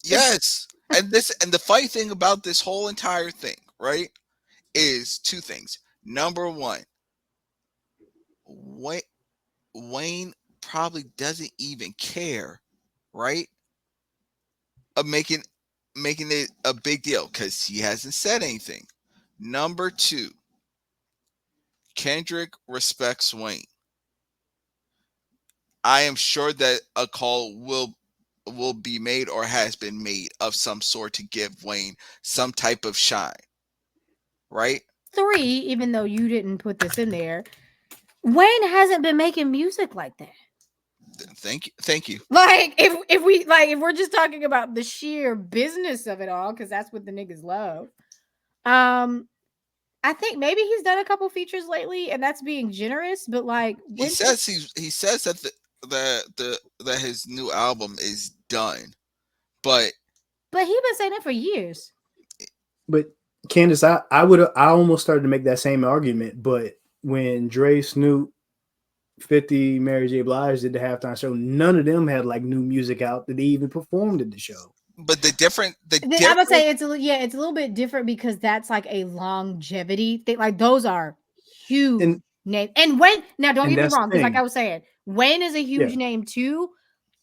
Yes. And the funny thing about this whole entire thing, right, is two things. Number one, Wayne probably doesn't even care, right? Of making it a big deal because he hasn't said anything. Number two, Kendrick respects Wayne. I am sure that a call will be made or has been made of some sort to give Wayne some type of shine. Right? 3, even though you didn't put this in there, Wayne hasn't been making music like that. Thank you. Like, if we're just talking about the sheer business of it all, because that's what the niggas love. I think maybe he's done a couple features lately, and that's being generous. But like, he says that his new album is done, but he's been saying it for years. But Candice, I almost started to make that same argument, but when Dre, Snoop, 50, Mary J. Blige did the halftime show, none of them had like new music out that they even performed at the show. But I would say it's a little bit different because that's like a longevity thing. Like, those are huge names. And Wayne, now don't get me wrong, because like I was saying, Wayne is a huge name too.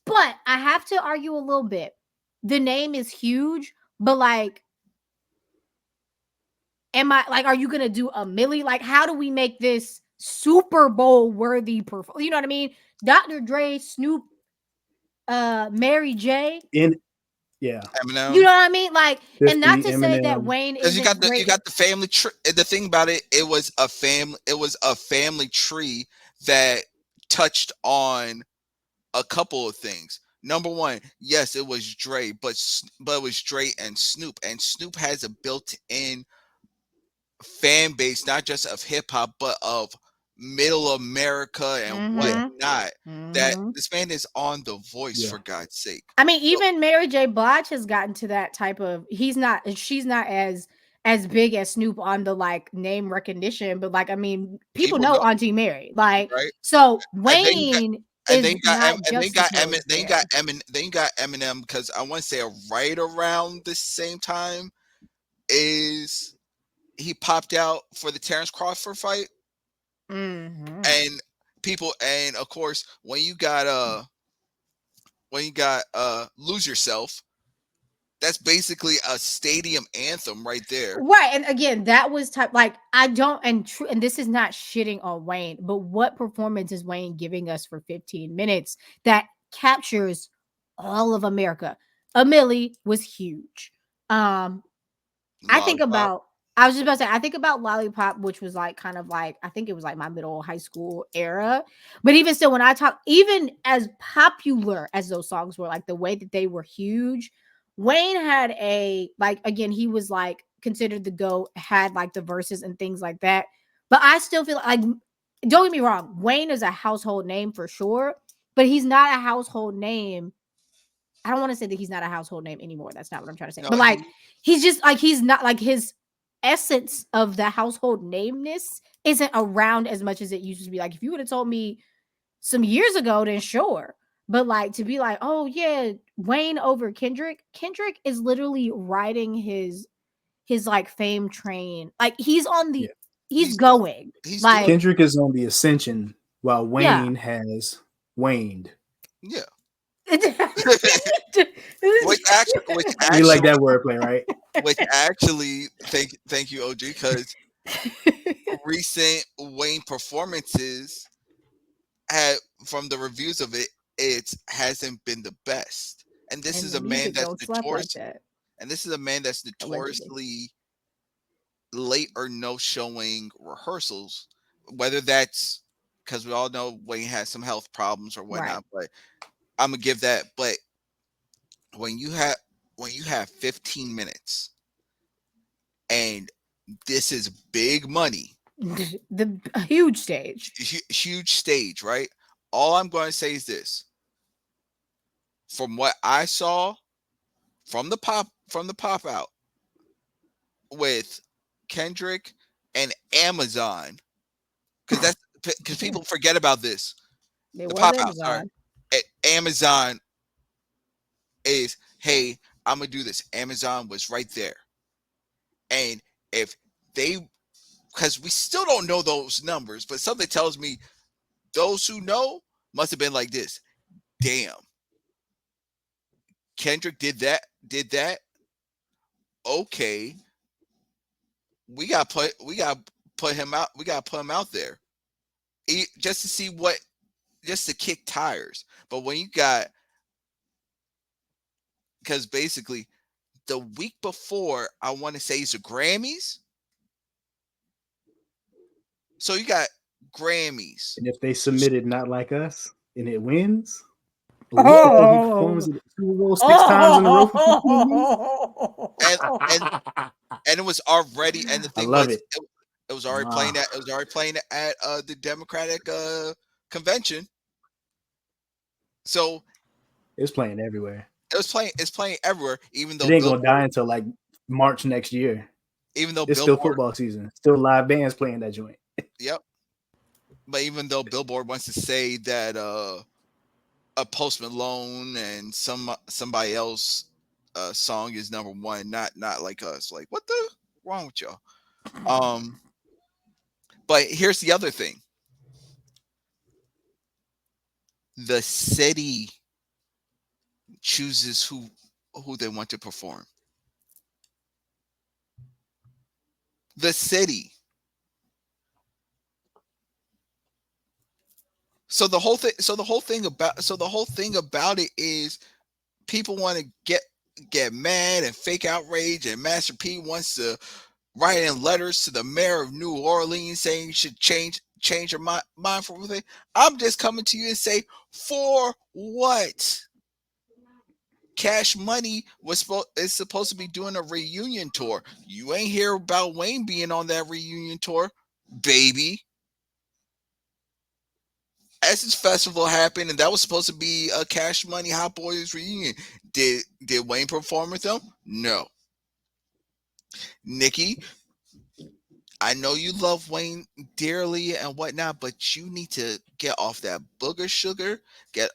But I have to argue a little bit. The name is huge, but like, are you gonna do a Millie? Like, how do we make this Super Bowl worthy performance? You know what I mean? Dr. Dre, Snoop, Mary J. Yeah, Eminem. You know what I mean? Like, and not to say that Wayne is you got the family tree. The thing about it was a family tree that touched on a couple of things. Number one, yes, it was Dre, but it was Dre and Snoop has a built-in fan base, not just of hip hop, but of middle America and whatnot. That this man is on The Voice, for God's sake. I mean, even Mary J. Blige has gotten to that type of. She's not as big as Snoop on the like name recognition, but like, I mean, people know Auntie Mary, like, right? So Wayne. And then you got Eminem, because I want to say right around the same time is he popped out for the Terrence Crawford fight. And people, and of course, when you got Lose Yourself, that's basically a stadium anthem right there. Right. And again, that was like, I don't, and this is not shitting on Wayne, but what performance is Wayne giving us for 15 minutes that captures all of America? A Millie was huge. I think about Lollipop, which was like kind of like, I think it was like my middle high school era. But even still, when I talk, even as popular as those songs were, like the way that they were huge, Wayne had again, he was like considered the GOAT, had like the verses and things like that. But I still feel like, don't get me wrong, Wayne is a household name for sure. but he's not a household name. I don't want to say that he's not a household name anymore. That's not what I'm trying to say. No, But like, he's just like, he's not like, his essence of the household nameness isn't around as much as it used to be. Like, if you would have told me some years ago, then sure. But like, to be like, oh yeah, Wayne over Kendrick. Kendrick is literally riding his like fame train. Like, he's on the, Yeah. he's going. he's Like, doing, Kendrick is on the ascension while Yeah. Wayne has waned. yeah. which Which actually, You like that wordplay, right? which actually, thank you, OG, because recent Wayne performances had, from the reviews of it, it hasn't been the best. And this and is the a man music that's don't slap like notorious, that. and this is a man that's Allegedly. notoriously late or no showing rehearsals, whether that's because we all know Wayne has some health problems or whatnot, but I'm gonna give that. But when you have 15 minutes and this is big money, A huge stage. huge stage, right? All I'm going to say is this: from what I saw from the pop out with Kendrick and Amazon, because people forget about this. There The was pop out, sorry, Amazon. Amazon is, hey, I'm gonna do this. Amazon was right there, and if they, because we still don't know those numbers, but something tells me those who know must have been like this. Damn, Kendrick did that. Okay, we got put him out. We got to put him out there, just to see what, just to kick tires. But when you got, because basically the week before, I want to say, is the Grammys. So you got Grammys. And if they submitted Not Like Us and it wins, a week before he performs at the Super Bowl 6 times in a row for 15 and and it was already, and the I thing love was, it. it was already playing at, the Democratic convention. So It's playing everywhere. it's playing everywhere, even It though ain't gonna die Billboard, until like March next year. even though It's still Billboard, football season. Still live bands playing that joint. yep. But even though Billboard wants to say that a Post Malone and somebody else song is number one, not like us. Like, what the wrong with y'all? But here's the other thing: the city chooses who they want to perform. The city. So the whole thing. So the whole thing about it is people want to get mad and fake outrage, and Master P wants to write in letters to the mayor of New Orleans saying you should change your mind for everything. I'm just coming to you and say, for what? Cash Money is supposed to be doing a reunion tour. You ain't hear about Wayne being on that reunion tour, baby. Essence Festival happened, and that was supposed to be a Cash Money Hot Boys reunion. Did Wayne perform with them? No. Nikki, I know you love Wayne dearly and whatnot, but you need to get off that booger sugar. Get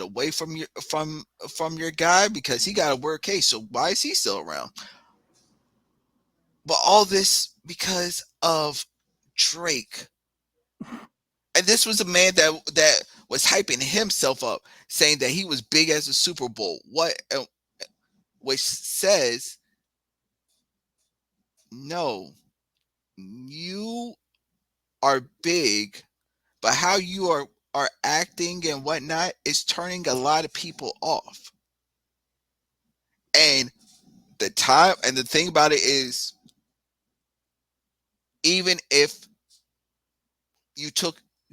away from your guy, because he got a word case. So why is he still around? But all this because of Drake. And this was a man that was hyping himself up, saying that he was big as a Super Bowl. Which says, no, you are big, but how you are acting and whatnot is turning a lot of people off. And the thing about it is, even if you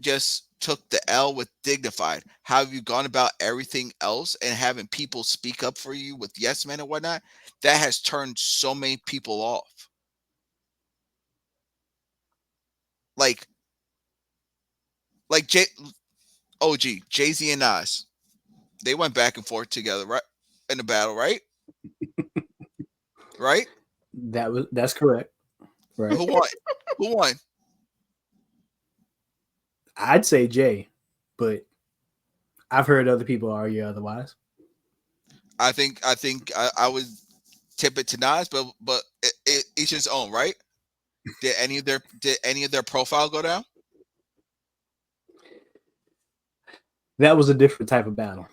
just took the L with dignified, how have you gone about everything else and having people speak up for you with yes men and whatnot? That has turned so many people off. Like like J, OG, Jay-Z and Nas. They went back and forth together, right? In the battle, right? Right? That's correct. Right. Who won? Who won? I'd say Jay, but I've heard other people argue otherwise. I think I would tip it to Nas, but each his own, right? Did any of their profile go down? That was a different type of battle.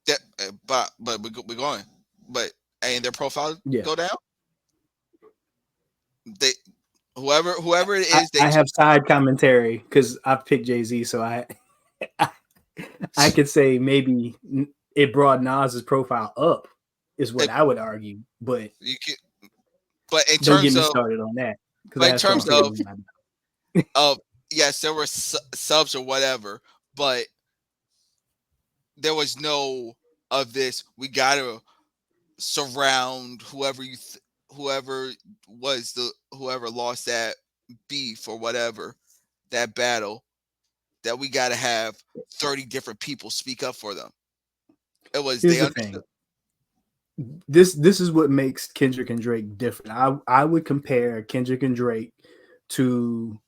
That, but we're going. But any of their profile Yeah. go down? They whoever it is, I have side commentary because I've picked Jay-Z, so I could say maybe it brought Nas's profile up, is what I would argue. But you can, but in don't terms get me of started on that. but in terms of yes, there were subs or whatever, but there was no of this. We gotta surround whoever whoever lost that beef or whatever, that battle, that we gotta have 30 different people speak up for them. It was Here's the thing. This is what makes Kendrick and Drake different. I would compare Kendrick and Drake to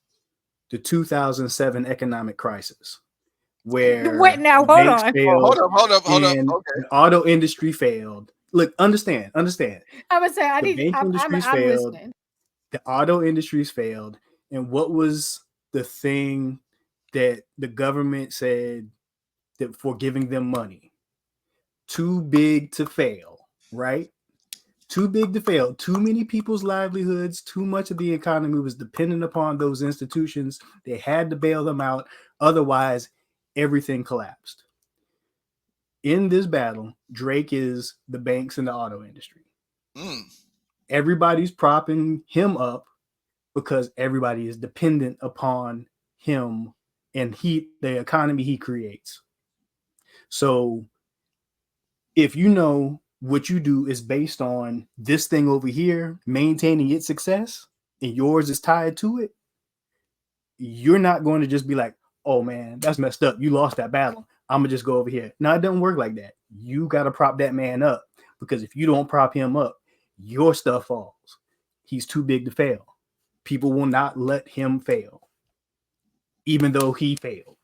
the 2007 economic crisis, where wait, now hold on. Hold up. Okay. The auto industry failed. Look, understand. I would say I'm listening. The auto industries failed, and what was the thing that the government said that for giving them money? Too big to fail, right? Too big to fail. Too many people's livelihoods, too much of the economy was dependent upon those institutions. They had to bail them out. Otherwise, everything collapsed. In this battle, Drake is the banks in the auto industry. Everybody's propping him up because everybody is dependent upon him and the economy he creates. So if you know what you do is based on this thing over here maintaining its success and yours is tied to it, you're not going to just be like, oh man, that's messed up. You lost that battle. I'm going to just go over here. No, it doesn't work like that. You got to prop that man up, because if you don't prop him up, your stuff falls. He's too big to fail. People will not let him fail, even though he failed.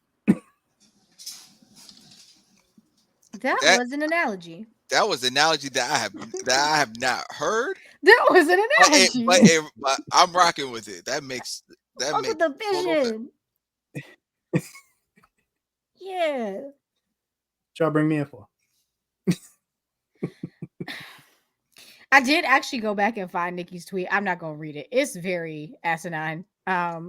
That was an analogy. That was an analogy that I have not heard. That was an analogy. But I'm rocking with it. That makes the vision. Yeah. What y'all bring me in for? I did actually go back and find Nikki's tweet. I'm not gonna read it. It's very asinine. I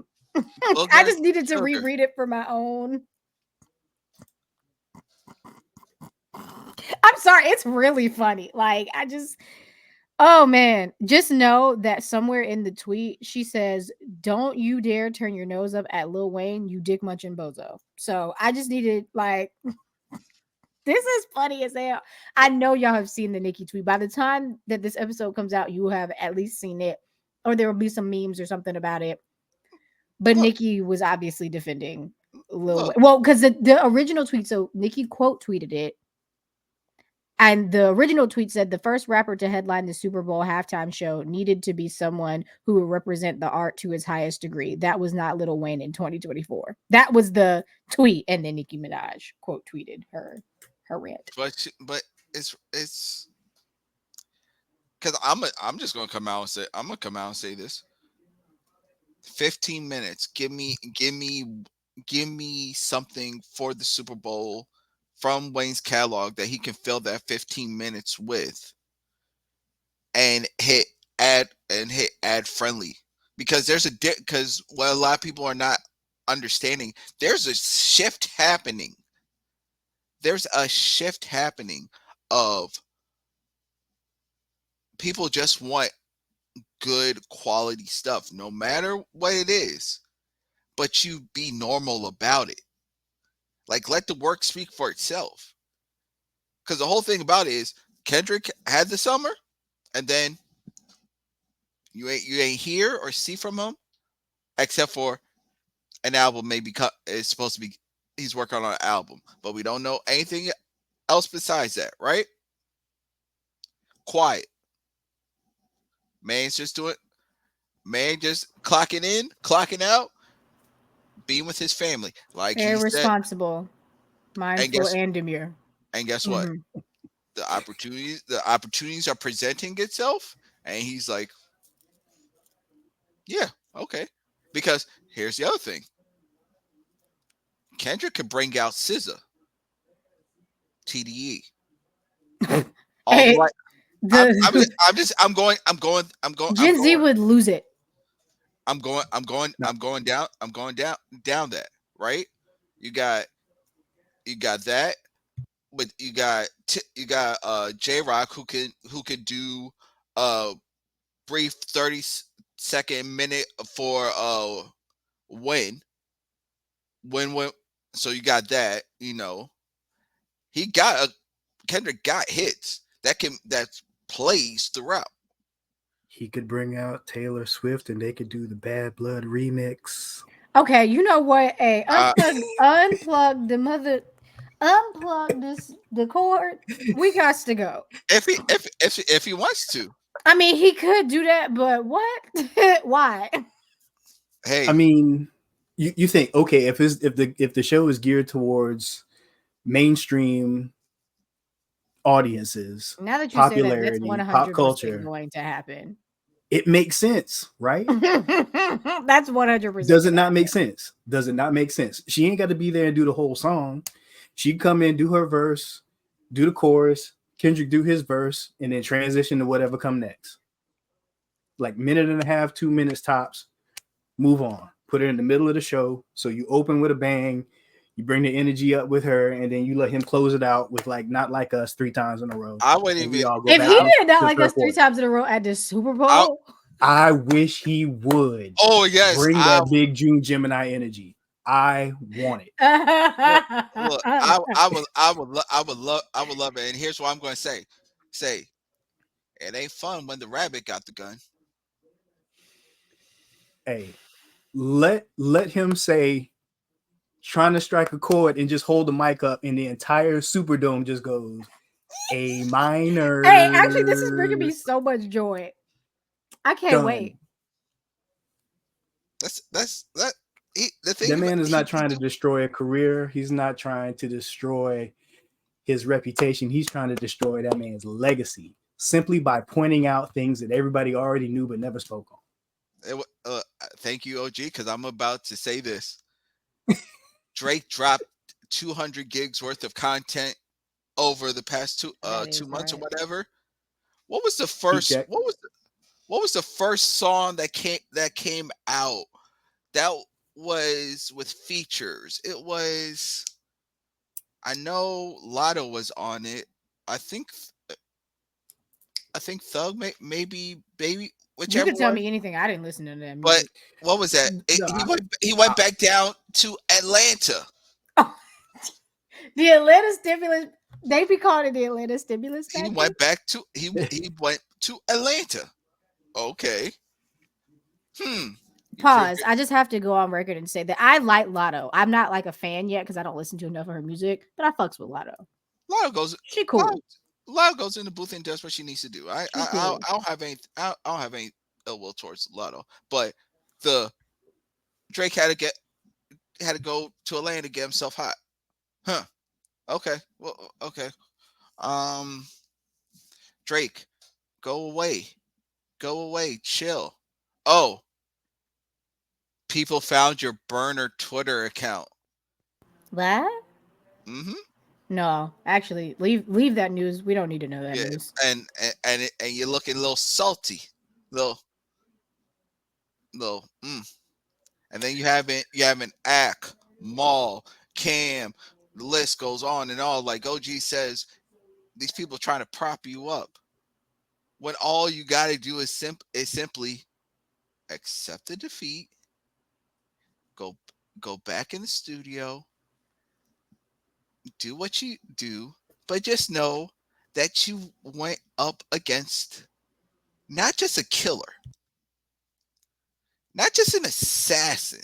just needed to reread it for my own. I'm sorry, it's really funny. Like, oh man, just know that somewhere in the tweet she says, "Don't you dare turn your nose up at Lil Wayne, you dick munching bozo." So I just needed, like, this is funny as hell. I know y'all have seen the Nicki tweet. By the time that this episode comes out, you will have at least seen it, or there will be some memes or something about it. But Nicki was obviously defending Lil Wayne. Well, because the original tweet, so Nicki quote tweeted it. And the original tweet said the first rapper to headline the Super Bowl halftime show needed to be someone who would represent the art to its highest degree. That was not Lil Wayne in 2024. That was the tweet. And then Nicki Minaj quote tweeted her rant. But it's because I'm just gonna come out and say this. 15 minutes. Give me something for the Super Bowl from Wayne's catalog that he can fill that 15 minutes with, and hit ad friendly, because because what a lot of people are not understanding, there's a shift happening. There's a shift happening of people just want good quality stuff, no matter what it is, but you be normal about it. Like, let the work speak for itself. Because the whole thing about it is Kendrick had the summer, and then you ain't hear or see from him, except for an album is supposed to be he's working on an album, but we don't know anything else besides that, right? Quiet. Man's just doing. Man just clocking in, clocking out, being with his family, like Very he said. responsible, And mindful, and demure. guess what? Mhm. The opportunities are presenting itself, and he's like, yeah, okay. Because here's the other thing: Kendrick could bring out SZA, TDE, all the Hey, right. the Gen Z would lose it. No, I'm going down that, right? You got that, but you got J Rock who could do a brief 30-second minute for win win. So you got that, he got a Kendrick got hits that plays throughout. he could bring out Taylor Swift and they could do the Bad Blood remix. Okay, you know what? Hey, Uh, unplug the cord. We got to go. if he wants to, I mean, he could do that, but what? Why? I hey, mean, you think, okay, if the show is geared towards mainstream audiences, Now that you say that, that's popularity, pop 100% culture, going to happen. it makes sense, right? That's 100% Does it gonna not make happen. sense? Does it not make sense? She ain't got to be there and do the whole song. She come in, do her verse, do the chorus, Kendrick do his verse, and then transition to whatever come next. Like minute and a half, 2 minutes tops. Move on. Put it in the middle of the show. So you open with a bang, you bring the energy up with her, and then you let him close it out with like Not Like Us 3 times in a row, I wouldn't and we even. all go If back he to I, did not the like third us three quarter. times in a row at the Super I, Bowl, I wish he would oh yes, bring that big June Gemini energy. I want it. look, look, I would love it. And here's what I'm going to say, it ain't fun when the rabbit got the gun. Hey, let him say trying to strike a chord and just hold the mic up, and the entire Superdome just goes A hey, actually, this is bringing minor. me so much joy. I can't Done. wait. That. The thing That about man is not trying to destroy a career. He's not trying to destroy his reputation. He's trying to destroy that man's legacy simply by pointing out things that everybody already knew but never spoke on. thank you, OG, because I'm about to say this. Drake dropped 200 gigs worth of content over the past That 2 months or right. whatever. What was the Heat first? check. What was the first song that came out that was with features? It was. I know Lotto was on it. I think Thug maybe Baby, You whichever could tell one. me anything. I didn't listen to that But music. what was that? No, He went back down to Atlanta. Oh, the Atlanta stimulus. They be calling it the Atlanta stimulus He package. went back to he went to Atlanta. Okay. Hmm. You Pause. figure I just have to go on record and say that I like Lotto. I'm not like a fan yet because I don't listen to enough of her music, but I fucks with Lotto. Lotto goes She Lotto, cool. Lotto goes in the booth and does what she needs to do. She cool. I don't have any ill will towards Lotto, but the Drake had to go to Atlanta to get himself hot. Huh. Okay. Well, okay. Um, Drake, go away. Go away. Chill. Oh, people found your burner Twitter account. What? Mm-hmm. No, actually, leave that news. We don't need to know that Yeah, news. and you're looking a little salty, little little. And then you have an Ack, Maul, Cam. The list goes on and on. Like OG says, these people trying to prop you up when all you got to do is simply accept the defeat, go go back in the studio, do what you do, but just know that you went up against not just a killer, not just an assassin.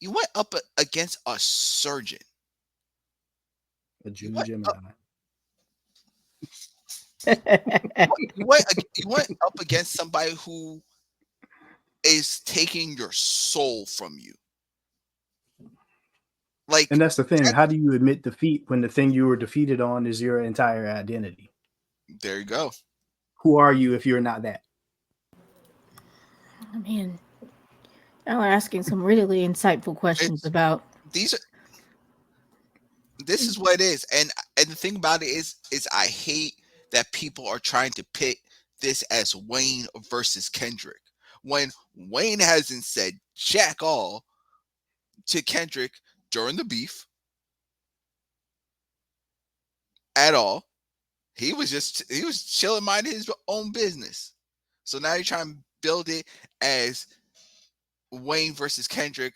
You went up against a surgeon. A June What? Gemini. You went up against somebody who is taking your soul from you. Like, and that's the thing. How do you admit defeat when the thing you were defeated on is your entire identity? There you go. Who are you if you're not that? I mean, y'all are asking some really insightful questions about these. This is what it is, and the thing about it is I hate that people are trying to pit this as Wayne versus Kendrick when Wayne hasn't said jack all to Kendrick during the beef at all. He was chilling, minding his own business. So now you're trying to build it as Wayne versus Kendrick,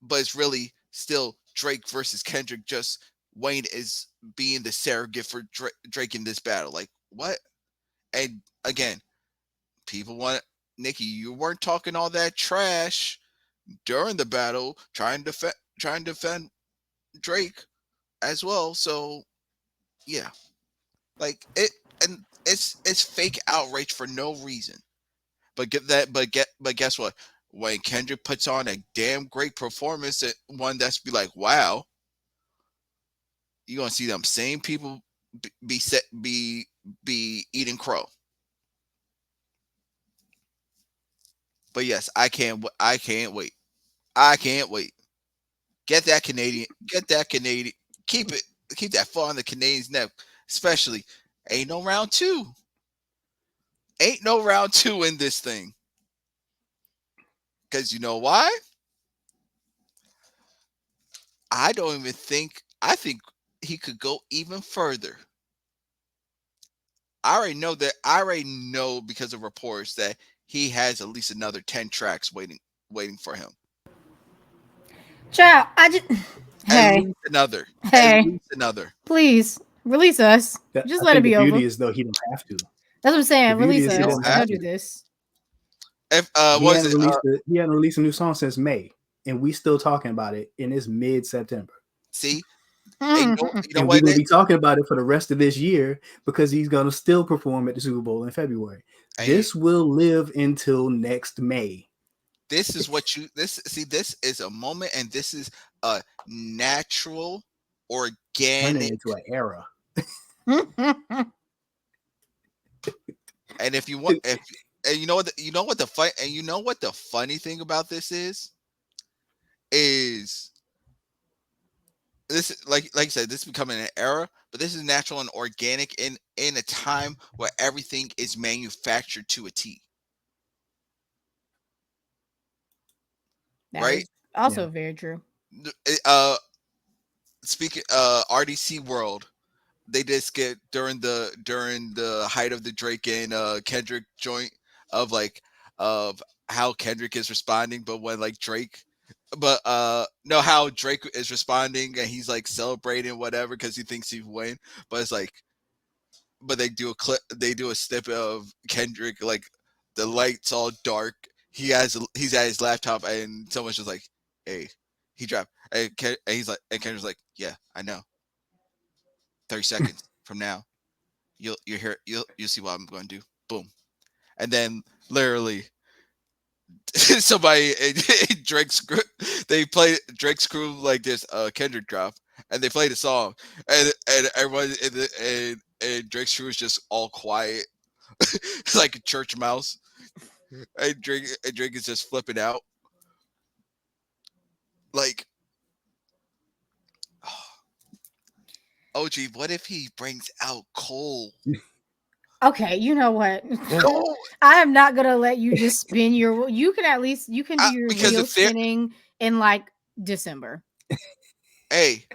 but it's really still Drake versus Kendrick. Just Wayne is being the surrogate for Drake in this battle. Like, what? And again, people want Nikki. You weren't talking all that trash during the battle, trying to defend Drake as well. So yeah, like it, and it's fake outrage for no reason. But guess what? When Kendrick puts on a damn great performance, one that's be like, wow, you're gonna see them same people be eating crow. But yes, I can't wait. I can't wait. Get that Canadian. Keep that foot on the Canadians' neck. Especially, ain't no round two. Ain't no round two in this thing. Because you know why? I don't even think. I think he could go even further. I already know because of reports that he has at least another 10 tracks waiting for him. Child, Hey. At least another. Please release us. Just let it be over. The beauty is though he don't have to. That's what I'm saying. Release us. Don't do this. If he hadn't released a new song since May, and we still talking about it, and it's mid-September. See, and we're gonna be talking about it for the rest of this year because he's gonna still perform at the Super Bowl in February. This will live until next May. This is what this is a moment, and this is a natural, organic turning into an era. And if you want, and you know what the funny thing about this is this, like I said, this is becoming an era, but this is natural and organic in a time where everything is manufactured to a T. That right? Also very true. Speaking RDC World, they did skit during the height of the Drake and Kendrick joint of how Kendrick is responding, but when Drake how Drake is responding and he's celebrating whatever because he thinks he win, but it's but they do a snippet of Kendrick, the lights all dark, he's at his laptop and someone's just like, hey, he dropped, and Kendrick's like, yeah, I know, 30 seconds from now you'll see what I'm going to do, boom, and then literally somebody Drake's crew, they play Drake's crew like this Kendrick drop, and they play the song, and everyone and Drake's crew is just all quiet like a church mouse, and Drake is just flipping out OG, what if he brings out Cole? Okay, you know what? I am not gonna let you just spin your. You can do your wheel spinning in December. Hey,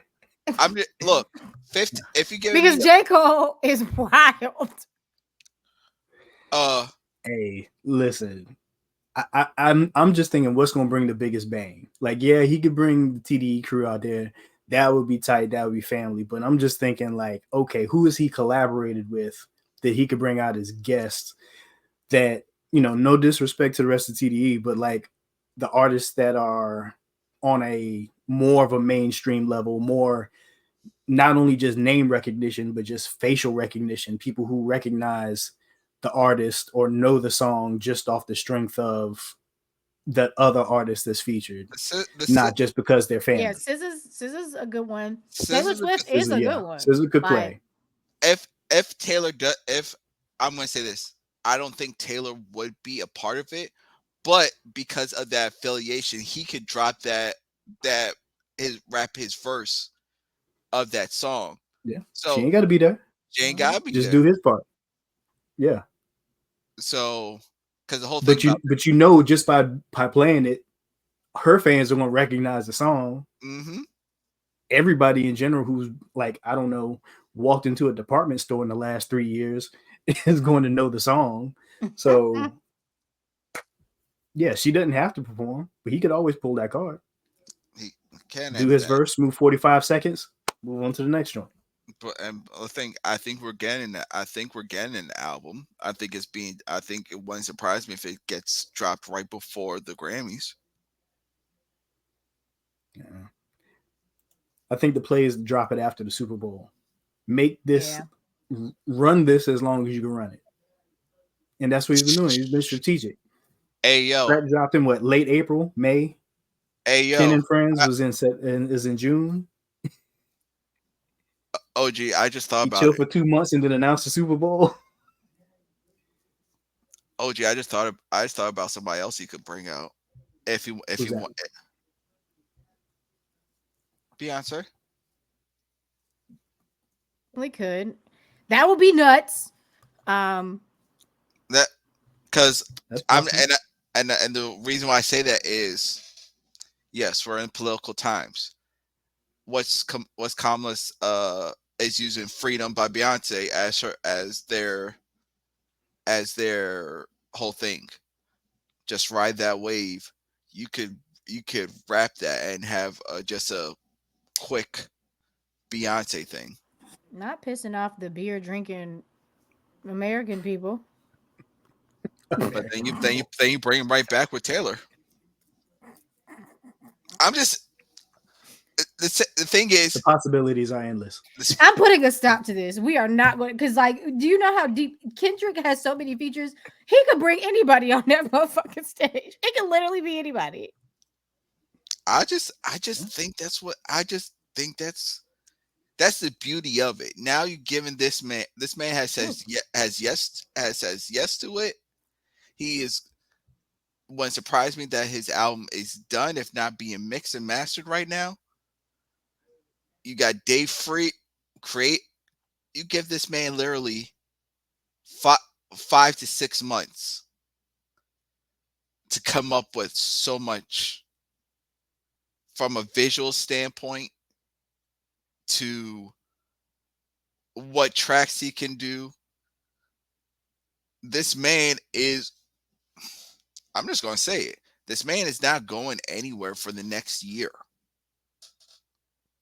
look, 50. If you give because J. Cole is wild. Hey, listen, I'm just thinking what's gonna bring the biggest bang. Yeah, he could bring the TDE crew out there. That would be tight. That would be family. But I'm just thinking okay, who is he collaborated with that he could bring out as guests that, no disrespect to the rest of TDE, but the artists that are on a more of a mainstream level, more not only just name recognition, but just facial recognition. People who recognize the artist or know the song just off the strength of the other artist that's featured, not just because they're family. Yeah, SZA's a good one. Taylor Swift is a good one. SZA could play. If Taylor does, if I'm going to say this, I don't think Taylor would be a part of it, but because of that affiliation, he could drop that rap his verse of that song. Yeah, so she ain't got to be there. She ain't got to be just there. do his part. Yeah. So, because the whole thing, but you know, just by playing it, her fans are gonna recognize the song. Mm-hmm. Everybody in general who's like, I don't know, walked into a department store in the last 3 years is going to know the song. So, yeah, she doesn't have to perform, but he could always pull that card. He can do his verse, move 45 seconds, move on to the next one. But I think we're getting that. I think we're getting an album. I think it wouldn't surprise me if it gets dropped right before the Grammys. Yeah. I think the play is drop it after the Super Bowl. Make this, run this as long as you can run it. And that's what he's been doing. He's been strategic. Hey, yo. That dropped in what, late April, May? Hey, yo. Ken and Friends is in June. OG, I just thought about chill it. For 2 months and then announce the Super Bowl. OG, I just thought about somebody else he could bring out if he want. Beyonce. We could. That would be nuts. That because and the reason why I say that is, yes, we're in political times. What's Kamala's is using "Freedom" by Beyonce as their whole thing. Just ride that wave. You could rap that and have just a quick Beyonce thing. Not pissing off the beer drinking American people. But then you bring him right back with Taylor. I'm just the thing is, the possibilities are endless. I'm putting a stop to this. We are not going because, like, do you know how deep Kendrick has so many features? He could bring anybody on that motherfucking stage. It can literally be anybody. I just think that's the beauty of it. Now you're giving this man has says yes to it. He is. What surprised me that his album is done, if not being mixed and mastered right now. You got Dave Free create. You give this man literally 5 to 6 months to come up with so much from a visual standpoint to what tracks he can do. This man is, I'm just going to say it, this man is not going anywhere for the next year.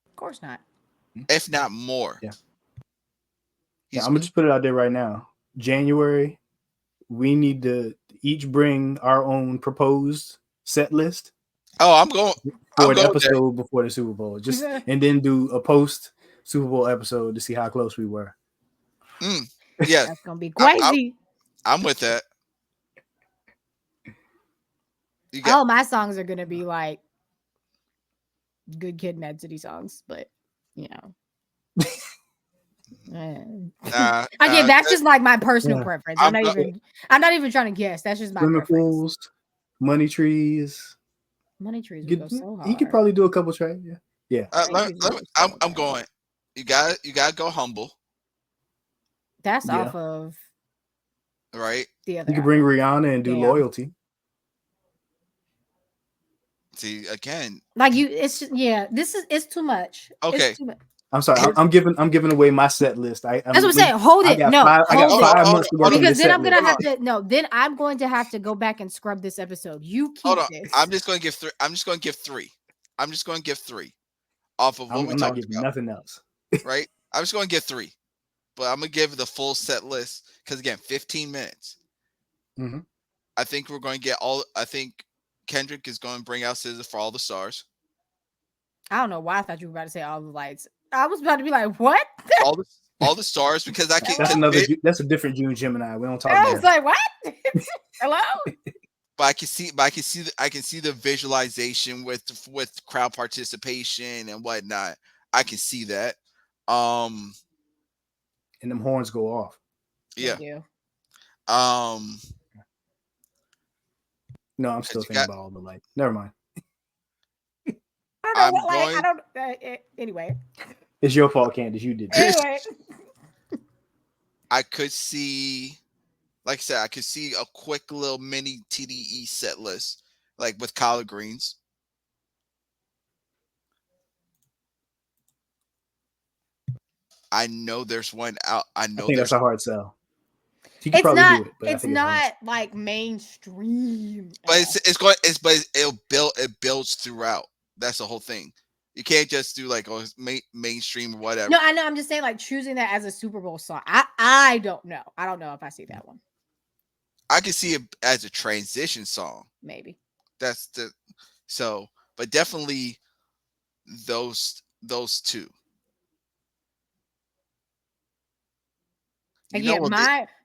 Of course not. If not more. Yeah. I'm going to just put it out there right now. January, we need to each bring our own proposed set list. Oh, I'm going for an episode before the Super Bowl. Just and then do a post Super Bowl episode to see how close we were. Yeah. That's going to be crazy. I'm with that. All my songs are going to be like Good Kid, Mad City songs, but you know. Again, that's just like my personal preference. I'm not even trying to guess. That's just my preference. Pools, Money Trees. Money Trees would go so hard. He could probably do a couple tracks. Yeah. I'm going. You got to go Humble. That's off of right. The other. You could bring Rihanna and do Loyalty. See again. Like it's just, it's too much. Okay. It's too much. I'm sorry. I'm giving away my set list. That's what I'm saying. Hold it. I got 5 months to work on this then set I'm gonna list. have to. No, then I'm going to have to go back and scrub this episode. You keep this. I'm just going to give 3. I'm just going to give 3 off of what we talked about. Nothing else. Right. I'm just going to give 3, but I'm going to give the full set list because again, 15 minutes. Mm-hmm. I think we're going to get all. I think Kendrick is going to bring out SZA for All the Stars. I don't know why I thought you were about to say All the Lights. I was about to be like, what? all the stars, because I can. That's a different June Gemini. We don't talk I about was that. like, what? Hello? But I can see the visualization with crowd participation and whatnot. I can see that. And them horns go off. Yeah. They do. No, I'm still thinking about All the Lights. Never mind. I don't know. I don't. Anyway. It's your fault, Candice. You did that. Anyway. I could see, like I said, I could see a quick little mini TDE set list, like with collard greens. I know there's one out. I think that's a hard sell. It's not. Do it, but it's not like mainstream. But it builds throughout. That's the whole thing. You can't just do like mainstream or whatever. No, I know. I'm just saying, like choosing that as a Super Bowl song. I don't know. I don't know if I see that one. I can see it as a transition song. Maybe. But definitely those two. Again,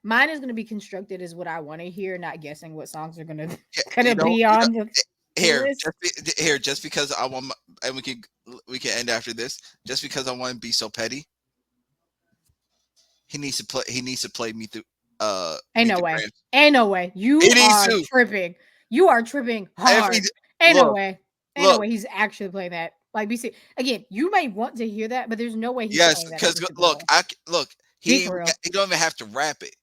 mine is going to be constructed as what I want to hear, not guessing what songs are going to be on the here. Just because I want, and we can end after this. Just because I want to be so petty, he needs to play. He needs to play me through. Ain't no way. Ain't no way. You are tripping. You are tripping hard. Ain't no way. Ain't no way he's actually playing that. Like BC. Again, you may want to hear that, but there's no way he's playing that. Yes, because he don't even have to rap it.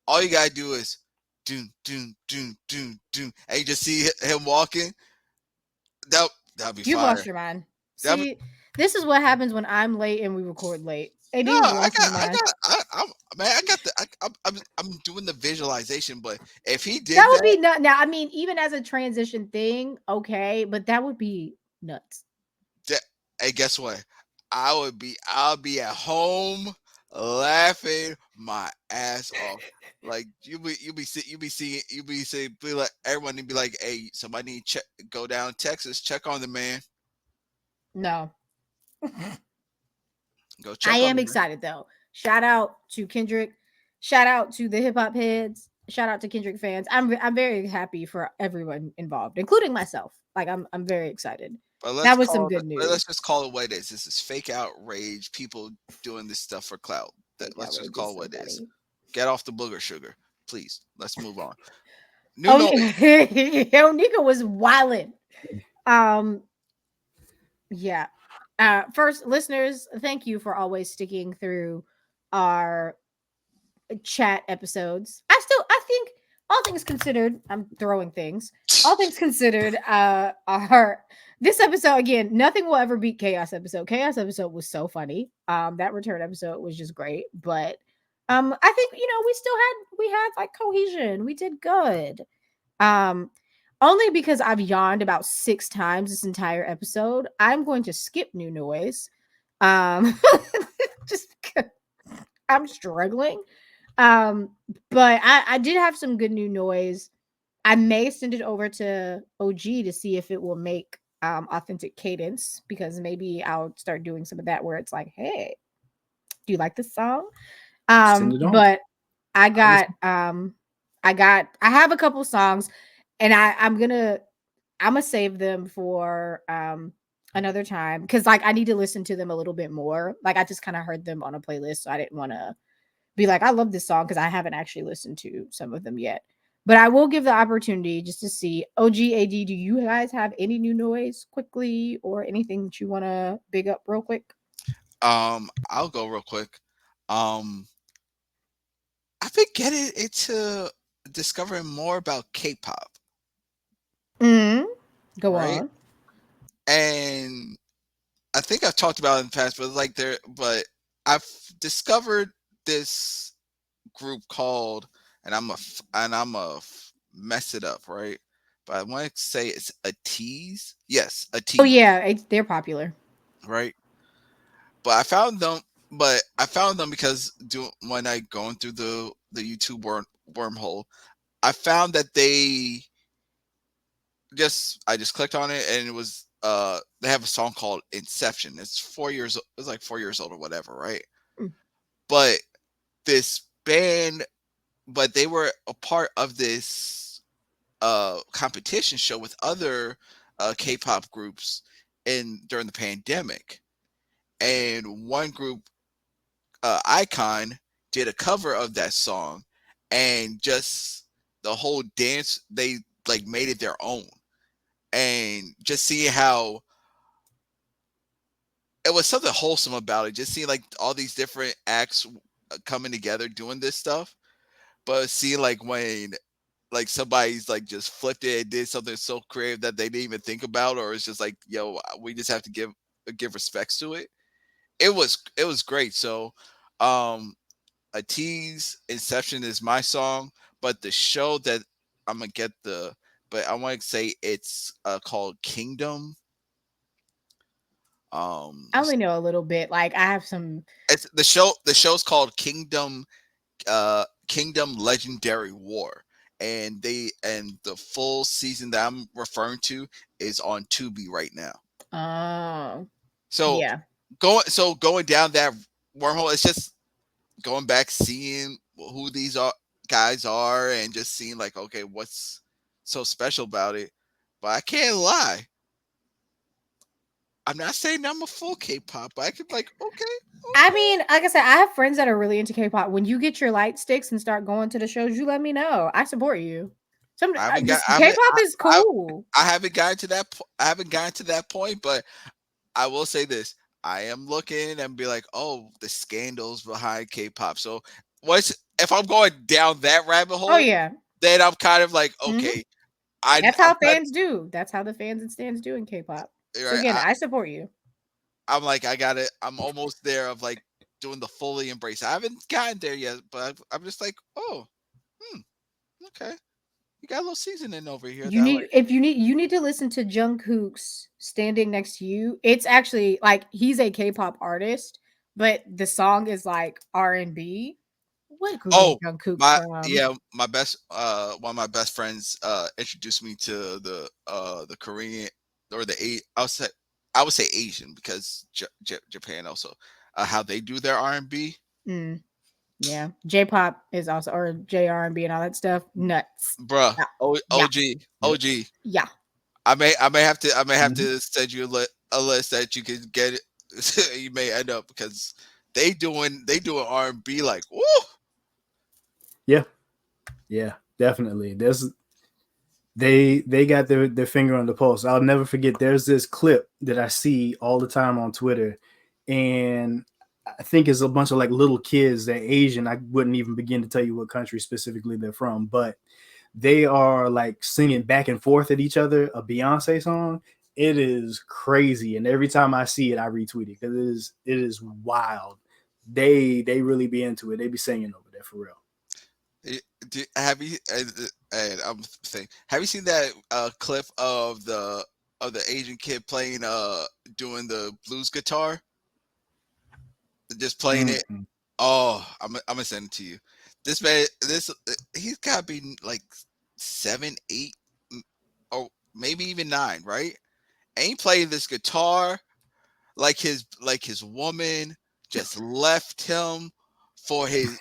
All you gotta do is doom, doom, doom, doom, doom, and you just see him walking. That'll be fire. You lost your mind. See, this is what happens when I'm late and we record late. I'm doing the visualization, but if he did that would be nuts. Now, I mean, even as a transition thing, okay, but that would be nuts. Hey, guess what? I'll be at home laughing my ass off. Like everyone be like, hey, somebody need to go down Texas, check on the man. No. Go check. I am excited though. Shout out to Kendrick. Shout out to the hip hop heads. Shout out to Kendrick fans. I'm very happy for everyone involved, including myself. Like I'm very excited. That was some good news. Let's just call it what it is. This is fake outrage. People doing this stuff for clout. Let's just call it what it is. Get off the booger sugar, please. Let's move on. Nika was wildin'. Yeah. First, listeners, thank you for always sticking through our chat episodes. I think all things considered, I'm throwing things. All things considered, this episode again, nothing will ever beat Chaos episode. Chaos episode was so funny. That return episode was just great. But I think we had like cohesion. We did good. Only because I've yawned about 6 times this entire episode, I'm going to skip new noise. Just because I'm struggling. But I did have some good new noise. I may send it over to OG to see if it will make authentic cadence, because maybe I'll start doing some of that where it's like, hey, do you like this song? But I have a couple songs, and I'm gonna save them for another time, because like I need to listen to them a little bit more. Like I just kind of heard them on a playlist, so I didn't want to be like, I love this song, because I haven't actually listened to some of them yet. But I will give the opportunity just to see. OG, AD, do you guys have any new noise quickly, or anything that you want to big up real quick? I'll go real quick. I've been getting into discovering more about K-pop. Go on. And I think I've talked about it in the past, but I've discovered this group called, and I'm a mess it up, right? But I want to say it's a tease. Yes, a tease. Oh yeah, they're popular, right? But I found them because when I going through the YouTube wormhole, I found that I just clicked on it, and it was they have a song called Inception. It's 4 years. It's like 4 years old or whatever, right? Mm. But this band, but they were a part of this competition show with other K-pop groups during the pandemic, and one group, Icon, did a cover of that song, and just the whole dance, they like made it their own, and just see how it was something wholesome about it. Just seeing like all these different acts coming together doing this stuff, but seeing like when like somebody's like just flipped it and did something so creative that they didn't even think about, or it's just like, yo, we just have to give respects to it. It was great. So a tease, Inception is my song, but the show that I'm gonna get but I want to say it's called Kingdom. I only know a little bit. Like I have some. It's the show. The show's called Kingdom. Kingdom Legendary War, and the full season that I'm referring to is on Tubi right now. Oh, So yeah. going down that wormhole, it's just going back, seeing who these guys are, and just seeing like, okay, what's so special about it. But I can't lie, I'm not saying I'm a full K-pop, but I could like, okay. I mean, like I said, I have friends that are really into K-pop. When you get your light sticks and start going to the shows, you let me know. I support you. I haven't got. K-pop is cool. I haven't gotten to that. I haven't gotten to that point, but I will say this: I am looking and be like, oh, the scandals behind K-pop. So, if I'm going down that rabbit hole? Oh yeah. Then I'm kind of like, okay, That's how fans do. That's how the fans and stands do in K-pop. Right, So again, I support you. I'm like, I got it. I'm almost there of like doing the fully embrace. I haven't gotten there yet, but I'm just like, oh, okay. You got a little seasoning over here. You need to listen to Jungkook's Standing Next to You. It's actually like he's a K-pop artist, but the song is like R&B. What group is Jungkook from? My best one of my best friends introduced me to the Korean, or I would say Asian, because Japan also how they do their R&B. Yeah, J-pop is also, or JR&B and all that stuff. Nuts, bruh. Yeah. OG. Yeah. I may have to send you a list that you can get it. You may end up, because they doing R&B like, woo. Yeah, definitely. They got their finger on the pulse. I'll never forget. There's this clip that I see all the time on Twitter, and I think it's a bunch of like little kids. They're Asian. I wouldn't even begin to tell you what country specifically they're from, but they are like singing back and forth at each other a Beyonce song. It is crazy, and every time I see it, I retweet it because it is wild. They really be into it. They be singing over there for real. Have you? And I'm saying, have you seen that clip of the Asian kid playing doing the blues guitar, just playing it? Oh, I'm gonna send it to you. This man, he's got to be like 7, 8, or maybe even 9, right? And he playing this guitar like his woman just left him for his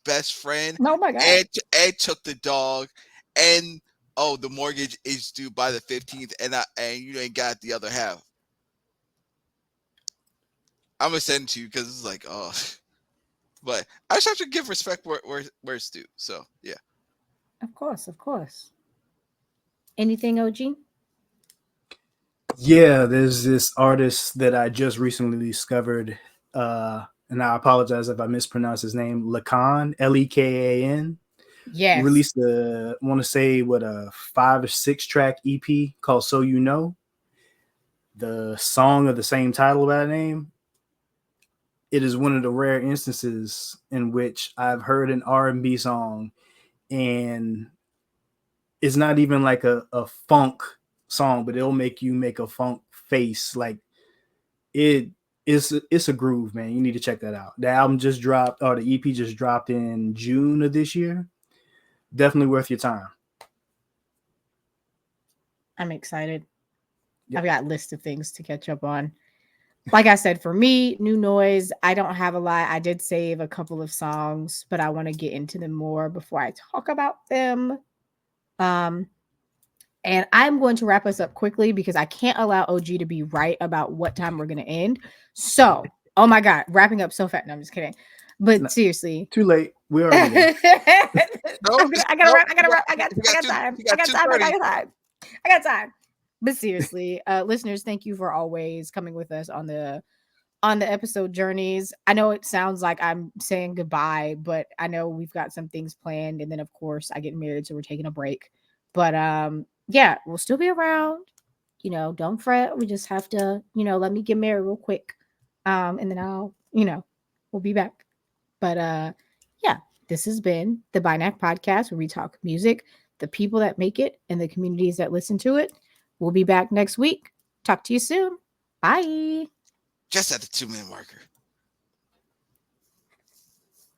best friend. Oh my God. And took the dog, and the mortgage is due by the 15th, and you ain't got the other half. I'm gonna send it to you because it's like, oh, but I just have to give respect where it's due. So yeah. Of course. Anything, OG? Yeah, there's this artist that I just recently discovered, and I apologize if I mispronounce his name. Lekan, Lekan. Yes. He released I want to say a 5 or 6 track EP called "So You Know." The song of the same title by name. It is one of the rare instances in which I've heard an R&B song, and it's not even like a funk song, but it'll make you make a funk face. Like it's a groove, man. You need to check that out. The album just dropped, or the EP just dropped in June of this year. Definitely worth your time. I'm excited. I've got a list of things to catch up on. Like I said, for me, new noise, I don't have a lot. I did save a couple of songs, but I want to get into them more before I talk about them. And I'm going to wrap us up quickly because I can't allow OG to be right about what time we're going to end. So, oh my God, wrapping up so fast. No, I'm just kidding. But No, seriously. Too late. We already there. I gotta wrap. I got time. I got time. But seriously, listeners, thank you for always coming with us on the episode journeys. I know it sounds like I'm saying goodbye, but I know we've got some things planned, and then of course I get married, so we're taking a break. But yeah, we'll still be around. Don't fret. We just have to, let me get married real quick. And then I'll, we'll be back. But yeah, this has been the BINACT podcast where we talk music, the people that make it, and the communities that listen to it. We'll be back next week. Talk to you soon. Bye. Just at the 2-minute marker.